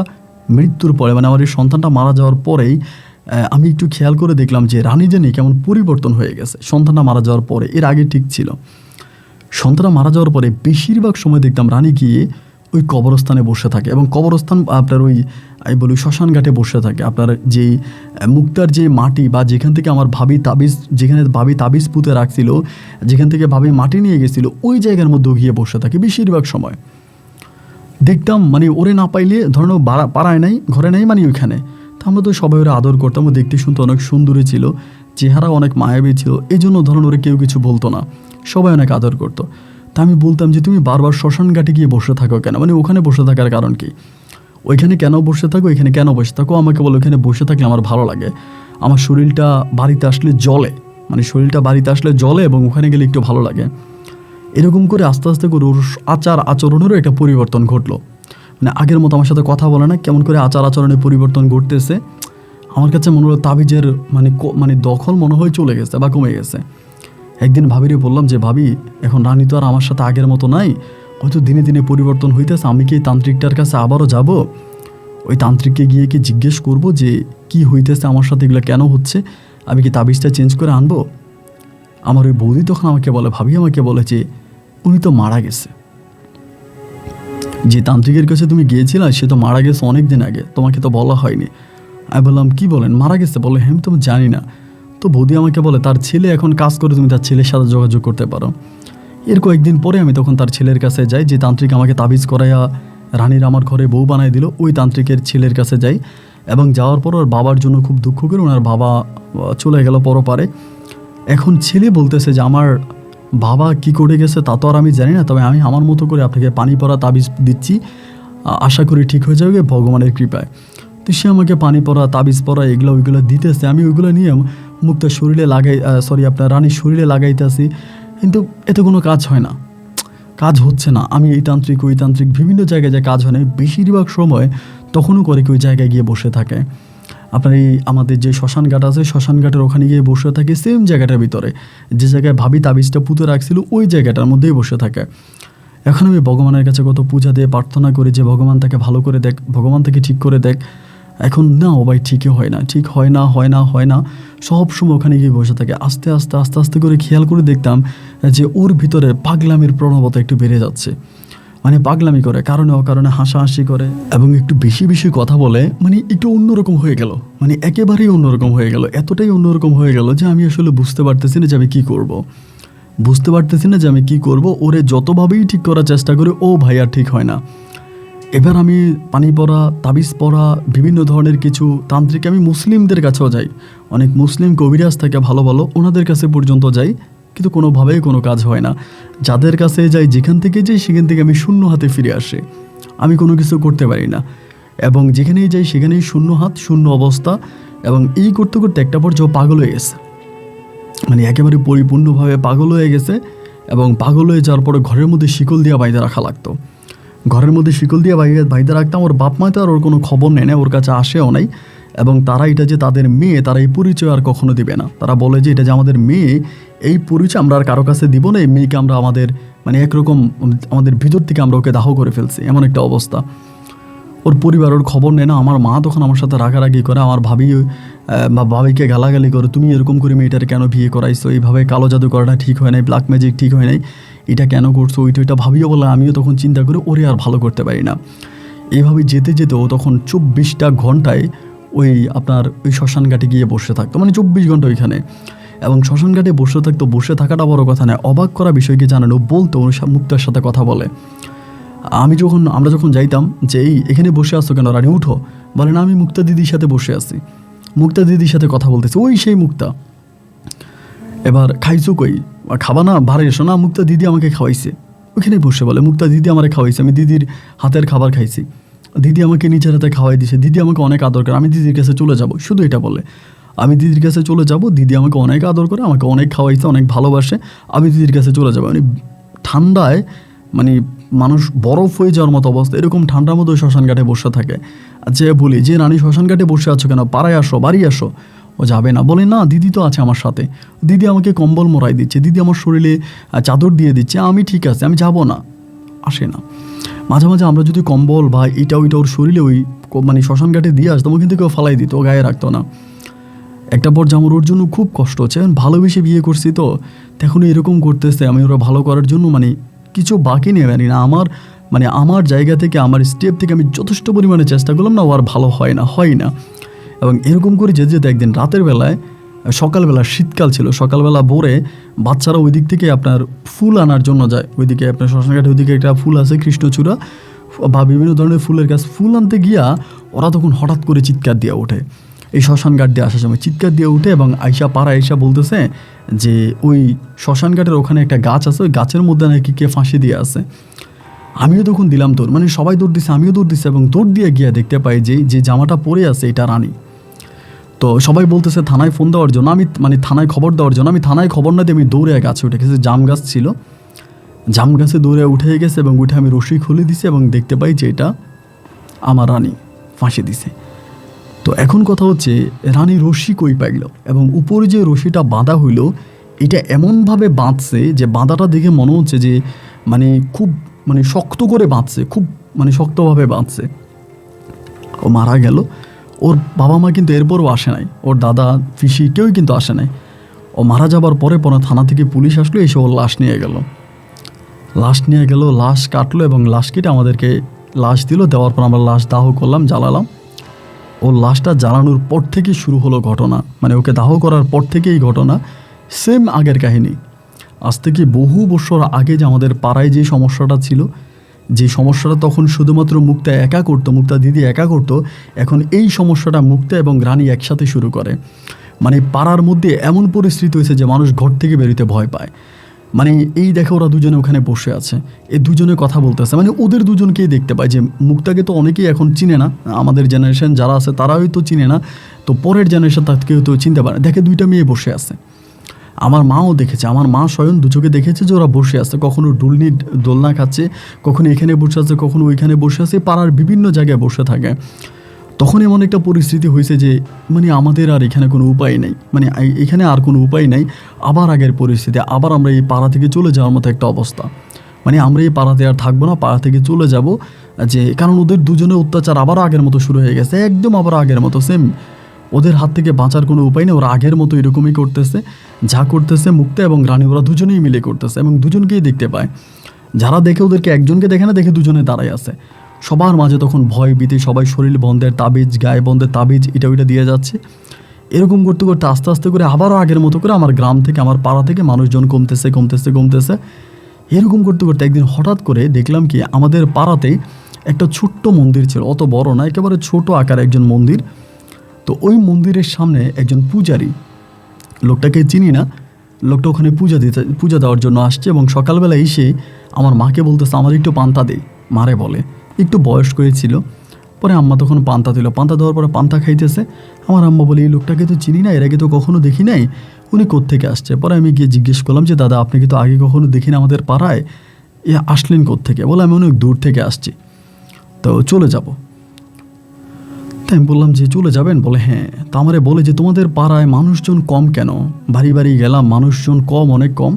মৃত্যুর পরে, মানে আমার এই সন্তানটা মারা যাওয়ার পরেই আমি একটু খেয়াল করে দেখলাম যে রানী জানি কেমন পরিবর্তন হয়ে গেছে সন্তানটা মারা যাওয়ার পরে। এর আগে ঠিক ছিল, সন্তানটা মারা যাওয়ার পরে বেশিরভাগ সময় দেখতাম রানী গিয়ে ওই কবরস্থানে বসে থাকে। এবং কবরস্থান আপনার ওই আমি বলি শ্মশান ঘাটে বসে থাকে। আপনার যেই মুক্তার যে মাটি বা যেখান থেকে আমার যেখানে ভাবি তাবিজ পুঁতে রাখছিল, যেখান থেকে ভাবি মাটি নিয়ে গেছিলো, ওই জায়গার মধ্যে গিয়ে বসে থাকে বেশিরভাগ সময় দেখতাম। মানে ওরে না পাইলে ধরো পাড়ায় নাই, ঘরে নাই, মানে ওইখানে। তা আমরা তো সবাই ওরা আদর করতাম। ও দেখতে শুনতে অনেক সুন্দরী ছিল, চেহারা অনেক মায়াবী ছিল, এই জন্য ধরুন ওরে কেউ কিছু বলতো না, সবাই অনেক আদর করতো। তা আমি বলতাম যে তুমি বারবার শ্মশান ঘাটে গিয়ে বসে থাকো কেন, মানে ওখানে বসে থাকার কারণ কি, ওইখানে কেন বসে থাকো, এখানে কেন বসে থাকো? আমাকে বলো ওখানে বসে থাকলে আমার ভালো লাগে, আমার শরীরটা বাড়িতে আসলে জ্বলে, মানে শরীরটা বাড়িতে আসলে জ্বলে এবং ওখানে গেলে একটু ভালো লাগে। এরকম করে আস্তে আস্তে করে ওর আচরণেরও একটা পরিবর্তন ঘটলো। মানে আগের মতো আমার সাথে কথা বলে না, কেমন করে আচরণের পরিবর্তন ঘটতেছে। আমার কাছে মনে হলো তাবিজের মানে দখল মনে হয় চলে গেছে বা কমে গেছে। একদিন ভাবিরে বললাম যে ভাবি, এখন রানী তো আর আমার সাথে আগের মতো নাই, হয়তো দিনে দিনে পরিবর্তন হইতেছে, আমি কি তান্ত্রিকটার কাছে আবারও যাব? ওই তান্ত্রিককে গিয়ে কি জিজ্ঞেস করব যে কি হইতেছে আমার সাথে, এগুলো কেন হচ্ছে, আমি কি তাবিজটা চেঞ্জ করে আনবো? আমার ওই বৌদি তখন ভাবি আমাকে বলে যে উনি তো মারা গেছে, যে তান্ত্রিকের কাছে তুমি গিয়েছিলে সে তো মারা গেছে অনেক দিন আগে, তোমাকে তো বলা হয়নি। আমি বললাম কি বলেন, মারা গেছে? বলে হ্যাঁ, আমি তো জানি না। তো বৌদি আমাকে বলে তার ছেলে এখন কাজ করে, তুমি তার ছেলের সাথে যোগাযোগ করতে পারো। এর কয়েকদিন পরে আমি তখন তার ছেলের কাছে যাই, যে তান্ত্রিক আমাকে তাবিজ করাইয়া রানীর আমার ঘরে বউ বানাই দিল, ওই তান্ত্রিকের ছেলের কাছে যাই। এবং যাওয়ার পর ওর বাবার জন্য খুব দুঃখ করে ওনার বাবা চলে গেল পরপারে। এখন ছেলে বলতেছে যে আমার বাবা কি করে গেছে তা তো আর আমি জানি না, তবে আমি আমার মতো করে আপনাকে পানি পড়া তাবিজ দিচ্ছি, আশা করি ঠিক হয়ে যাবে ভগবানের কৃপায়। তো সে আমাকে পানি পড়া তাবিজ পড়া এগুলো ওইগুলো দিতেছে, আমি ওইগুলো নিয়ে মুক্তার শরীরে আপনার রানীর শরীরে লাগাইতেছি, কিন্তু এতে কোনো কাজ হয় না, কাজ হচ্ছে না। আমি এই তান্ত্রিক ওই তান্ত্রিক বিভিন্ন জায়গায় যে কাজ হয় না, বেশিরভাগ সময় তখনও করে কি ওই জায়গায় গিয়ে বসে থাকে। আপনার এই আমাদের যে শ্মশান ঘাট আছে, শ্মশান ঘাটের ওখানে গিয়ে বসে থাকে, সেম জায়গাটার ভিতরে যে জায়গায় ভাবি তাবিজটা পুঁতে রাখছিল ওই জায়গাটার মধ্যেই বসে থাকে। এখন আমি ভগবানের কাছে কত পূজা দিয়ে প্রার্থনা করি যে ভগবান তাকে ভালো করে দেখ, ভগবান তাকে ঠিক করে দেখ। এখন না, ও ভাই ঠিকই হয় না, ঠিক হয় না, হয় না, হয় না, সব সময় ওখানে গিয়ে বসে থাকে। আস্তে আস্তে আস্তে আস্তে করে খেয়াল করে দেখতাম যে ওর ভিতরে পাগলামির প্রবণতা একটু বেড়ে যাচ্ছে, মানে পাগলামি করে, কারণে অকারণে হাসাহাসি করে এবং একটু বেশি বেশি কথা বলে, মানে একটু অন্যরকম হয়ে গেল, মানে একেবারেই অন্যরকম হয়ে গেল, এতটাই অন্যরকম হয়ে গেল যে আমি আসলে বুঝতে পারতেছি না যে আমি কী করব, বুঝতে পারতেছি না যে আমি কী করব। ওরে যতভাবেই ঠিক করার চেষ্টা করি ও ভাই আর ঠিক হয় না। এবার আমি পানি পড়া তাবিজ পড়া বিভিন্ন ধরনের কিছু তান্ত্রিক, আমি মুসলিমদের কাছেও যাই, অনেক মুসলিম কবিরাজ থাকে ভালো ভালো, ওনাদের কাছে পর্যন্ত যাই, কিন্তু কোনোভাবেই কোনো কাজ হয় না। যাদের কাছে যাই, যেখান থেকে যাই সেখান থেকে আমি শূন্য হাতে ফিরে আসি, আমি কোনো কিছু করতে পারি না। এবং যেখানেই যাই সেখানেই শূন্য হাত, শূন্য অবস্থা। এবং এই করতে করতে একটা পর্যায়ে পাগল হয়ে গেছে, মানে একেবারে পরিপূর্ণভাবে পাগল হয়ে গেছে। এবং পাগল হয়ে যাওয়ার পরে ঘরের মধ্যে শিকল দিয়ে বাইরে রাখা লাগতো, ঘরের মধ্যে শিকল দিয়ে বাইরে রাখতাম। ওর বাপ মা তো আর ওর কোনো খবর নেয় না, ওর কাছে আসেও নাই। এবং তারা এটা যে তাদের মেয়ে, তারা এই পরিচয় আর কখনো দিবে না। তারা বলে যে এটা যে আমাদের মেয়ে, এই পরিচয় আমরা আর কারো কাছে দিব না, এই মেয়েকে আমরা আমাদের মানে একরকম আমাদের ভিতর থেকে আমরা ওকে দাহ করে ফেলছি, এমন একটা অবস্থা। ওর পরিবার ওর খবর নেয় না। আমার মা তখন আমার সাথে রাগারাগি করে, আমার ভাবিকে গালাগালি করে, তুমি এরকম করে মেয়েটার কেন বিয়ে করাইছো, এইভাবে কালো জাদু করাটা ঠিক হয় নাই, ব্ল্যাক ম্যাজিক ঠিক হয় নাই, এটা কেন করছো, ওইটা ভাবিও বলে। আমিও তখন চিন্তা করে ওরে আর ভালো করতে পারি না। এইভাবে যেতে যেতে ও তখন 24টা ঘন্টায় ওই শ্মশান ঘাটে গিয়ে বসে থাকতো, মানে 24 ঘন্টা ওইখানে। এবং শ্মশান ঘাটে বসে থাকতো, বসে থাকাটা বড় কথা নয়, অবাক করা বিষয়কে জানানো, বলতো মুক্তার সাথে কথা বলে। আমরা যখন যাইতাম যে এখানে বসে আসছো কেন রানী, উঠো, বলে না আমি মুক্তা দিদির সাথে বসে আছি, মুক্তা দিদির সাথে কথা বলতেছি, ওই সেই মুক্তা। এবার খাইছো কই, খাবা না, ভাড়া এসো না, মুক্তা দিদি আমাকে খাওয়াইছে, ওইখানে বসে বলে মুক্তা দিদি আমাকে খাওয়াইছে, আমি দিদির হাতের খাবার খাইছি, দিদি আমাকে নিজের হাতে খাওয়াই দিছে, দিদি আমাকে অনেক আদর করে, আমি দিদির কাছে চলে যাব, শুধু এটা বলে, আমি দিদির কাছে চলে যাব, দিদি আমাকে অনেক আদর করে, আমাকে অনেক খাওয়াইছে, অনেক ভালোবাসে, আমি দিদির কাছে চলে যাবো। মানে ঠান্ডায় মানে মানুষ বরফ হয়ে যাওয়ার মতো অবস্থা, এরকম ঠান্ডার মতো শ্মশান ঘাটে বসে থাকে। যে বলি যে রানী শ্মশান ঘাটে বসে আছো কেন, পাড়ায় আসো, বাড়ি আসো, ও যাবে না, বলে না দিদি তো আছে আমার সাথে, দিদি আমাকে কম্বল মোড়াই দিচ্ছে, দিদি আমার শরীরে চাদর দিয়ে দিচ্ছে, আমি ঠিক আছে, আমি যাব না, আসে না। মাঝে মাঝে আমরা যদি কম্বল বা এটা ওইটা ওর শরীরে ওই মানে শ্মশান ঘাটে দিয়ে আসতাম, ওখান থেকে ফালাই দিত, ও গায়ে রাখতো না। একটা পর্যায়ে আমার ওর জন্য খুব কষ্ট হচ্ছে, ভালোবেসে বিয়ে করছি তো এখন এরকম করতেছে। আমি ওরা ভালো করার জন্য মানে কিছু বাকি নেই না, আমার জায়গা থেকে, আমার স্টেপ থেকে আমি যথেষ্ট পরিমাণে চেষ্টা করলাম না, ও আর ভালো হয় না। এবং এরকম করে যেতে যেতে একদিন রাতের বেলায়, সকালবেলা শীতকাল ছিল, সকালবেলা ভোরে বাচ্চারা ওই দিক থেকে আপনার ফুল আনার জন্য যায়, ওইদিকে আপনার শ্মশানঘাটে ওইদিকে একটা ফুল আছে কৃষ্ণচূড়া বা বিভিন্ন ধরনের ফুলের গাছ, ফুল আনতে গিয়া ওরা তখন হঠাৎ করে চিৎকার দিয়ে ওঠে, এই শ্মশান ঘাট দিয়ে আসার সময় চিৎকার দিয়ে উঠে। এবং আয়সা বলতেছে যে ওই শ্মশান ঘাটের ওখানে একটা গাছ আছে, ওই গাছের মধ্যে নাকি কে ফাঁসি দিয়ে আছে। আমিও তখন দিলাম দৌড়, মানে সবাই দৌড় দিচ্ছে, আমিও দৌড় দিচ্ছি, এবং দৌড় দিয়ে গিয়ে দেখতে পাই যে জামাটা পরে আছে এটা রানী। তো সবাই বলতেছে থানায় ফোন দেওয়ার জন্য, আমি মানে থানায় খবর দেওয়ার জন্য, আমি থানায় খবর না দিয়ে আমি দৌড়ে গাছে উঠে গেছি, জাম গাছ ছিল, জাম গাছে দৌড়ে উঠে গেছে, এবং উঠে আমি রশি খুলে দিছি এবং দেখতে পাই যে এটা আমার রানী ফাঁসি দিছে। তো এখন কথা হচ্ছে রানী রশি কই পাইল, এবং উপরে যে রশিটা বাঁধা হইল এটা এমনভাবে বাঁধছে যে বাঁধাটা দেখে মনে হচ্ছে যে মানে খুব মানে শক্ত করে বাঁধছে, খুব মানে শক্তভাবে বাঁধছে। ও মারা গেল, ওর বাবা মা কিন্তু এরপরও আসে নাই, ওর দাদা পিসি কেউই কিন্তু আসে নাই। ও মারা যাবার পরে থানা থেকে পুলিশ আসলো, এসে ওর লাশ নিয়ে গেল, লাশ কাটলো এবং লাশ কেটে আমাদেরকে লাশ দিল, দেওয়ার পর আমরা লাশ দাহ করলাম, জ্বালালাম। ওর লাশটা জ্বালানোর পর থেকে শুরু হলো ঘটনা, মানে ওকে দাহ করার পর থেকে এই ঘটনা সেম আগের কাহিনী। আজ থেকে বহু বছর আগে যে আমাদের পাড়ায় যে সমস্যাটা ছিল, যে সমস্যাটা তখন শুধুমাত্র মুক্তা একা করতো, মুক্তা দিদি একা করতো, এখন এই সমস্যাটা মুক্তা এবং রানী একসাথে শুরু করে। মানে পাড়ার মধ্যে এমন পরিস্থিতি হয়েছে যে মানুষ ঘর থেকে বেরোতে ভয় পায়। মানে এই দেখো ওরা দুজনে ওখানে বসে আছে, এই দুজনে কথা বলতেছে, মানে ওদের দুজনকেই দেখতে পায়। যে মুক্তাকে তো অনেকেই এখন চিনে না, আমাদের জেনারেশন যারা আছে তারা হয়তো চিনে না, তো পরের জেনারেশন তাকেও তো চিনতে পারে। দেখে দুইটা মেয়ে বসে আছে, আমার মাও দেখেছে, আমার মা স্বয়ং দু চোখে দেখেছে যে ওরা বসে আছে, কখনো দোলনা খাচ্ছে, কখনো এখানে বসে আছে, কখনো ওইখানে বসে আছে, পাড়ার বিভিন্ন জায়গায় বসে থাকে। তখন এমন একটা পরিস্থিতি হয়েছে যে মানে আমাদের আর এখানে কোনো উপায় নেই, মানে এখানে আর কোনো উপায় নেই। আবার আগের পরিস্থিতি, আবার আমরা এই পাড়া থেকে চলে যাওয়ার মতো একটা অবস্থা। মানে আমরা এই পাড়াতে আর থাকবো না, পাড়া থেকে চলে যাব, যে কারণ ওদের দুজনের অত্যাচার আবারও আগের মতো শুরু হয়ে গেছে, একদম আবার আগের মতো সেম। ওদের হাত থেকে বাঁচার কোনো উপায় নেই, ওরা আগের মতো এরকমই করতেছে, যা করতেছে মুক্তা এবং রানী ওরা দুজনেই মিলে করতেছে, এবং দুজনকেই দেখতে পায়। যারা দেখে ওদেরকে একজনকে দেখে না, দেখে দুজনে দাঁড়ায় আছে। সবার মাঝে তখন ভয় ভীতি, সবাই শরীর বন্ধের তাবিজ, গায়ে বন্ধের তাবিজ, এটা ওইটা দিয়ে যাচ্ছে। এরকম করতে করতে আস্তে আস্তে করে আবারও আগের মতো করে আমার গ্রাম থেকে, আমার পাড়া থেকে মানুষজন কমতেছে কমতেছে কমতেছে। এরকম করতে করতে একদিন হঠাৎ করে দেখলাম কি আমাদের পাড়াতে একটা ছোট্ট মন্দির ছিল, অত বড় না, একেবারে ছোট আকার একজন মন্দির। তো ওই মন্দিরের সামনে একজন পূজারী, লোকটাকে চিনি না, লোকটা ওখানে পূজা দেওয়ার জন্য আসছে, এবং সকালবেলা এসে আমার মাকে বলতেছে আমার একটু পান্তা দে। মারে বলে, একটু বয়স্ক হয়েছিল। পরে আম্মা তখন পান্তা দিল, পান্তা দেওয়ার পরে পান্তা খাইতেছে। আমার আম্মা বলে এই লোকটাকে তো চিনি না, এর আগে তো কখনো দেখি নাই, উনি কোত্থেকে আসছে? পরে আমি গিয়ে জিজ্ঞেস করলাম যে দাদা আপনি কি তো আগে কখনো দেখি না আমাদের পাড়ায়, এ আসলেন কোত্থেকে? বলে আমি অনেক দূর থেকে আসছি, তো চলে যাব। তাই আমি বললাম যে চলে যাবেন? বলে হ্যাঁ। তা আমারে বলে যে তোমাদের পাড়ায় মানুষজন কম কেন? বাড়ি বাড়ি গেলাম, মানুষজন কম, অনেক কম।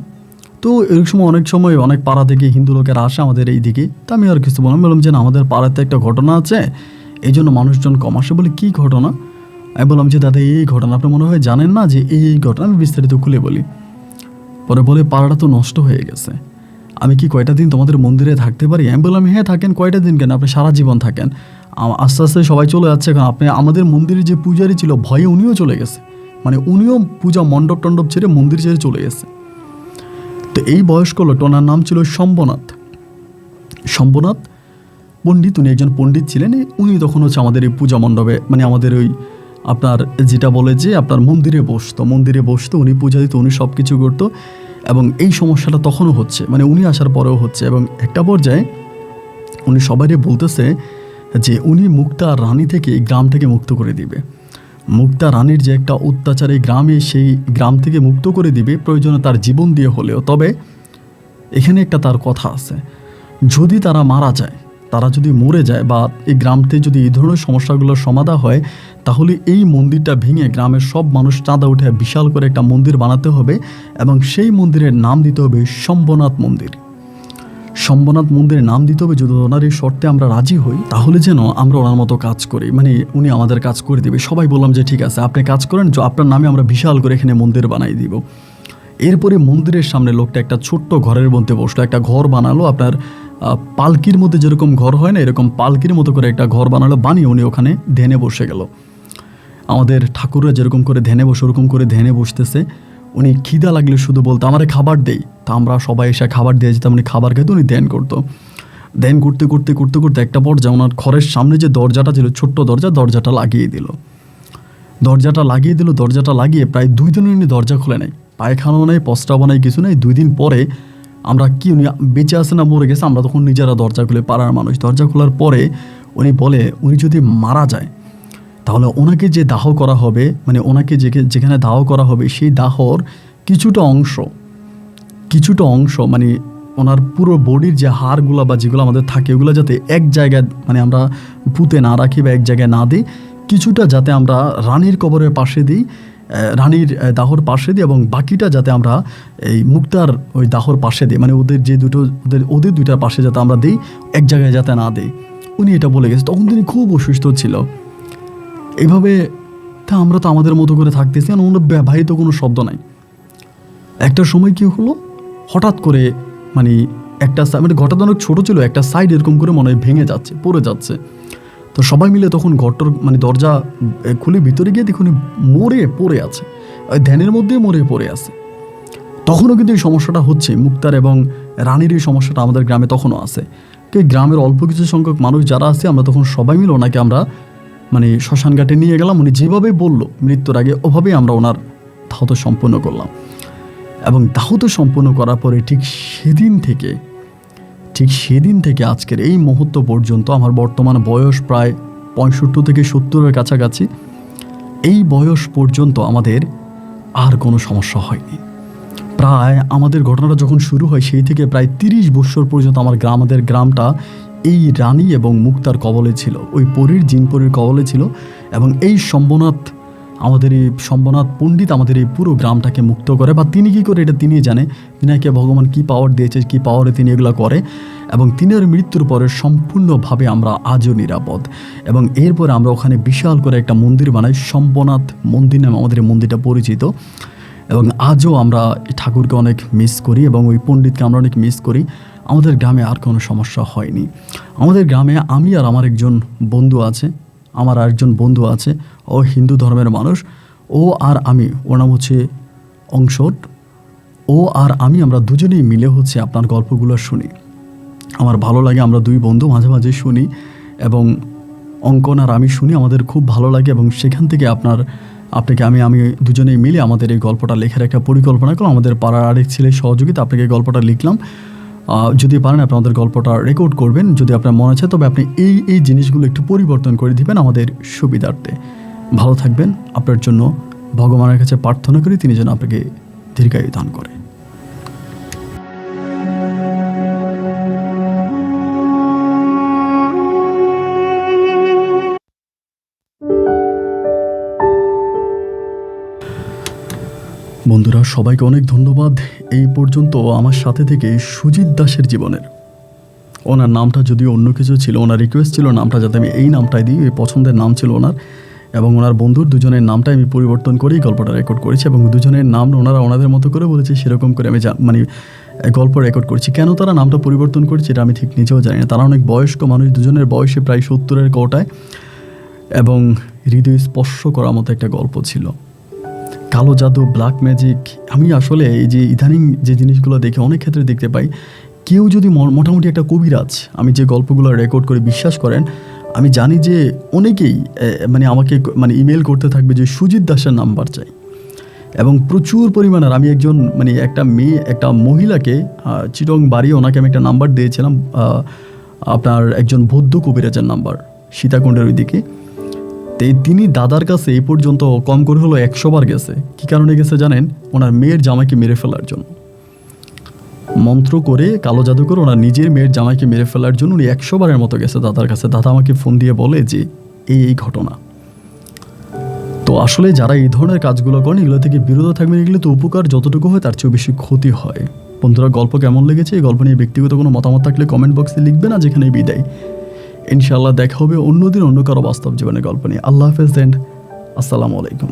তো এরকম সময় অনেক পাড়া থেকে হিন্দু লোকেরা আসে আমাদের এই দিকে। তা আমি আর কিছু বললাম যে না আমাদের পাড়াতে একটা ঘটনা আছে, এই জন্য মানুষজন কম আসে। বলে কী ঘটনা? আমি বললাম যে দাদা এই ঘটনা আপনি মনে হয় জানেন না, যে এই ঘটনা। আমি বিস্তারিত খুলে বলি। পরে বলে পাড়াটা তো নষ্ট হয়ে গেছে, আমি কি কয়টা দিন তোমাদের মন্দিরে থাকতে পারি? আমি বললাম হ্যাঁ থাকেন, কয়টা দিন কেন, আপনি সারা জীবন থাকেন। আস্তে আস্তে সবাই চলে যাচ্ছে, কারণ আপনি আমাদের মন্দিরে যে পূজারি ছিল ভয়ে উনিও চলে গেছে, মানে উনিও পূজা মণ্ডপ টণ্ডপ ছেড়ে মন্দির ছেড়ে চলে গেছে। তো এই বয়স্ক লোকটা, ওনার নাম ছিল শম্ভনাথ পণ্ডিত, উনি একজন পণ্ডিত ছিলেন। উনি তখন হচ্ছে আমাদের এই পূজা মণ্ডপে, মানে আমাদের ওই আপনার যেটা বলে যে আপনার মন্দিরে বসতো, উনি পূজা দিত, উনি সব কিছু করতো। এবং এই সমস্যাটা তখনও হচ্ছে, মানে উনি আসার পরেও হচ্ছে। এবং একটা পর্যায়ে উনি সবাইকে বলতেছে যে উনি মুক্তা রানী থেকে এই গ্রাম থেকে মুক্ত করে দিবে। মুক্তা রানীর যে একটা অত্যাচার এই গ্রামে, সেই গ্রাম থেকে মুক্ত করে দিবে, প্রয়োজনে তার জীবন দিয়ে হলেও। তবে এখানে একটা তার কথা আছে, যদি তারা মারা যায়, তারা যদি মরে যায়, বা এই গ্রামতে যদি এই ধরনের সমস্যাগুলোর সমাধান হয়, তাহলে এই মন্দিরটা ভেঙে গ্রামের সব মানুষ চাঁদা উঠে বিশাল করে একটা মন্দির বানাতে হবে, এবং সেই মন্দিরের নাম দিতে হবে শম্ভনাথ মন্দিরের নাম দিতে হবে। যদি ওনার এই শর্তে আমরা রাজি হই, তাহলে যেন আমরা ওনার মতো কাজ করি, মানে উনি আমাদের কাজ করে দেবে। সবাই বললাম যে ঠিক আছে আপনি কাজ করেন, আপনার নামে আমরা বিশাল করে এখানে মন্দির বানাই দিব। এরপরে মন্দিরের সামনে লোকটা একটা ছোট্ট ঘরের মধ্যে বসলো, একটা ঘর বানালো, আপনার পালকির মধ্যে যেরকম ঘর হয় না, এরকম পালকির মতো করে একটা ঘর বানালো, বানিয়ে উনি ওখানে ধ্যানে বসে গেল। আমাদের ঠাকুররা যেরকম করে ধ্যানে বসে, ওরকম করে ধ্যানে বসতেছে। উনি খিদা লাগলে শুধু বলতো আমারে খাবার দেই, তা আমরা সবাই এসে খাবার দিয়ে যেতাম, উনি খাবার খেতে, উনি ধ্যান করতো। ধ্যান করতে একটা পর্যায়ে ওনার ঘরের সামনে যে দরজাটা ছিল, ছোট্ট দরজাটা লাগিয়ে দিল। দরজাটা লাগিয়ে প্রায় 2 দিন উনি দরজা খুলে নেয়, পায়খানাও নেই, পস্রাবও নাই, কিছু নেই। 2 দিন পরে আমরা কি উনি বেঁচে আছে না মরে গেছে, আমরা তখন নিজেরা দরজা খুলে, পাড়ার মানুষ দরজা খোলার পরে উনি বলে উনি যদি মারা যায় তাহলে ওনাকে যে দাহ করা হবে, মানে ওনাকে যেখানে দাহ করা হবে সেই দাহর কিছুটা অংশ মানে ওনার পুরো বডির যে হাড়গুলো বা যেগুলো আমাদের থাকে, ওগুলো যাতে এক জায়গায়, মানে আমরা পুঁতে না রাখি বা এক জায়গায় না দিই, কিছুটা যাতে আমরা রানীর কবরের পাশে দিই, রানীর দাহর পাশে দিই, এবং বাকিটা যাতে আমরা এই মুক্তার ওই দাহর পাশে দিই, মানে ওদের দুইটার পাশে যাতে আমরা দিই, এক জায়গায় যাতে না দিই। উনি এটা বলে গেছে। তখন তিনি খুব অসুস্থ ছিল। এইভাবে তা আমরা তো আমাদের মতো করে থাকতেছি, আর ওনার ব্যবহৃত কোনো শব্দ নাই। একটা সময় কি হলো, হঠাৎ করে মানে ঘটনা অনেক ছোটো ছিল, একটা সাইড এরকম করে মনে হয় ভেঙে যাচ্ছে, পড়ে যাচ্ছে। তো সবাই মিলে তখন ঘরটার মানে দরজা খুলে ভিতরে গিয়ে দেখুন মরে পড়ে আছে, ওই ধ্যানের মধ্যে মরে পড়ে আছে। তখনও কিন্তু এই সমস্যাটা হচ্ছে, মুক্তার এবং রানীর এই সমস্যাটা আমাদের গ্রামে তখনও আছে। তো এই গ্রামের অল্প কিছু সংখ্যক মানুষ যারা আছে, আমরা তখন সবাই মিলে ওনাকে আমরা মানে শ্মশান ঘাটে নিয়ে গেলাম। উনি যেভাবে বললো মৃত্যুর আগে, ওভাবেই আমরা ওনার দাহত সম্পন্ন করলাম। এবং দাহত সম্পন্ন করার পরে ঠিক সেদিন থেকে আজকের এই মুহূর্ত পর্যন্ত আমার বর্তমান বয়স প্রায় 65 থেকে 70-এর কাছাকাছি। এই বয়স পর্যন্ত আমাদের আর কোনো সমস্যা হয়নি। প্রায় আমাদের ঘটনাটা যখন শুরু হয় সেই থেকে প্রায় 30 বছর পর্যন্ত আমাদের গ্রামটা এই রানী এবং মুক্তার কবলে ছিল, ওই পরীর জিনপরীর কবলে ছিল। এবং এই আমাদের এই শম্ভনাথ পণ্ডিত আমাদের এই পুরো গ্রামটাকে মুক্ত করে, বা তিনি কী করে এটা তিনি জানে, তিনাকে ভগবান কী পাওয়ার দিয়েছে, কী পাওয়ারে তিনি এগুলো করে। এবং তিনের মৃত্যুর পরে সম্পূর্ণভাবে আমরা আজও নিরাপদ। এবং এরপরে আমরা ওখানে বিশাল করে একটা মন্দির বানাই, শম্ভনাথ মন্দির নামে আমাদের এই মন্দিরটা পরিচিত। এবং আজও আমরা ঠাকুরকে অনেক মিস করি এবং ওই পণ্ডিতকে আমরা অনেক মিস করি। আমাদের গ্রামে আর কোনো সমস্যা হয়নি। আমাদের গ্রামে আমি আর আমার আরেকজন বন্ধু আছে, ও হিন্দু ধর্মের মানুষ। ও আর আমি, ওর নাম হচ্ছে অংশট। ও আর আমরা দুজনেই মিলে হচ্ছে আপনার গল্পগুলো শুনি। আমার ভালো লাগে, আমরা দুই বন্ধু মাঝে মাঝে শুনি এবং অঙ্কন আর আমি শুনি, আমাদের খুব ভালো লাগে। এবং সেখান থেকে আপনাকে আমি দুজনেই মিলে আমাদের এই গল্পটা লেখার একটা পরিকল্পনা করলাম। আমাদের পাড়ার আরেক ছেলের সহযোগিতা আপনাকে এই গল্পটা লিখলাম। যদি পারেন আপনি আমাদের গল্পটা রেকর্ড করবেন, যদি আপনার মনে আছে, তবে আপনি এই জিনিসগুলো একটু পরিবর্তন করে দিবেন আমাদের সুবিধার্থে। ভালো থাকবেন। আপনার জন্য ভগবানের কাছে প্রার্থনা করি তিনি যেন আপনাকে দীর্ঘায়ু দান করে। বন্ধুরা, সবাইকে অনেক ধন্যবাদ এই পর্যন্ত আমার সাথে থেকে সুজিত দাসের জীবনের। ওনার নামটা যদিও অন্য কিছু ছিল, ওনার রিকোয়েস্ট ছিল নামটা যাতে আমি এই নামটাই দিই, এই পছন্দের নাম ছিল ওনার। এবং ওনার বন্ধুর দুজনের নামটাই আমি পরিবর্তন করেই গল্পটা রেকর্ড করেছি। এবং দুজনের নাম ওনারা ওনাদের মতো করে বলেছে, সেরকম করে আমি গল্প রেকর্ড করছি। কেন তারা নামটা পরিবর্তন করেছে এটা আমি ঠিক নিজেও জানি না। তারা অনেক বয়স্ক মানুষ, দুজনের বয়সে প্রায় 70-এর কোটায়। এবং হৃদয় স্পর্শ করার মতো একটা গল্প ছিল। কালো জাদু, ব্ল্যাক ম্যাজিক, আমি আসলে এই যে ইদানিং যে জিনিসগুলো দেখে অনেক ক্ষেত্রে দেখতে পাই, কেউ যদি মোটামুটি একটা কবিরাজ, আমি যে গল্পগুলো রেকর্ড করে বিশ্বাস করেন, আমি জানি যে অনেকেই আমাকে ইমেল করতে থাকবে যে সুজিত দাসের নাম্বার চাই। এবং প্রচুর পরিমাণের আমি একটা মহিলাকে চিটং বাড়ি, ওনাকে আমি একটা নাম্বার দিয়েছিলাম, আপনার একজন বৌদ্ধ কবিরাজের নাম্বার, সীতাকুণ্ডের ওইদিকে। তিনি দাদার কাছে এই পর্যন্ত কম করে হলো 100 বার গেছে। কী কারণে গেছে জানেন? ওনার মেয়ের জামাইকে মেরে ফেলার জন্য মন্ত্র করে, কালো জাদু করে ওনার নিজের মেয়ের জামাইকে মেরে ফেলার জন্য উনি 100 বারের মতো গেছে দাদার কাছে। দাদা আমাকে ফোন দিয়ে বলে যে এই ঘটনা। তো আসলে যারা এই ধরনের কাজগুলো করেন, এগুলো থেকে বিরত থাকবেন। এগুলো তো উপকার যতটুকু হয় তার চেয়েও বেশি ক্ষতি হয়। বন্ধুরা, গল্প কেমন লেগেছে? এই গল্প নিয়ে ব্যক্তিগত কোনো মতামত থাকলে কমেন্ট বক্সে লিখবেন। আর যেখানে বিদায়, ইনশাআল্লাহ দেখা হবে অন্যদিন অন্য কারো বাস্তব জীবনের গল্প নিয়ে। আল্লাহ হাফেজ এন্ড আসসালামু আলাইকুম।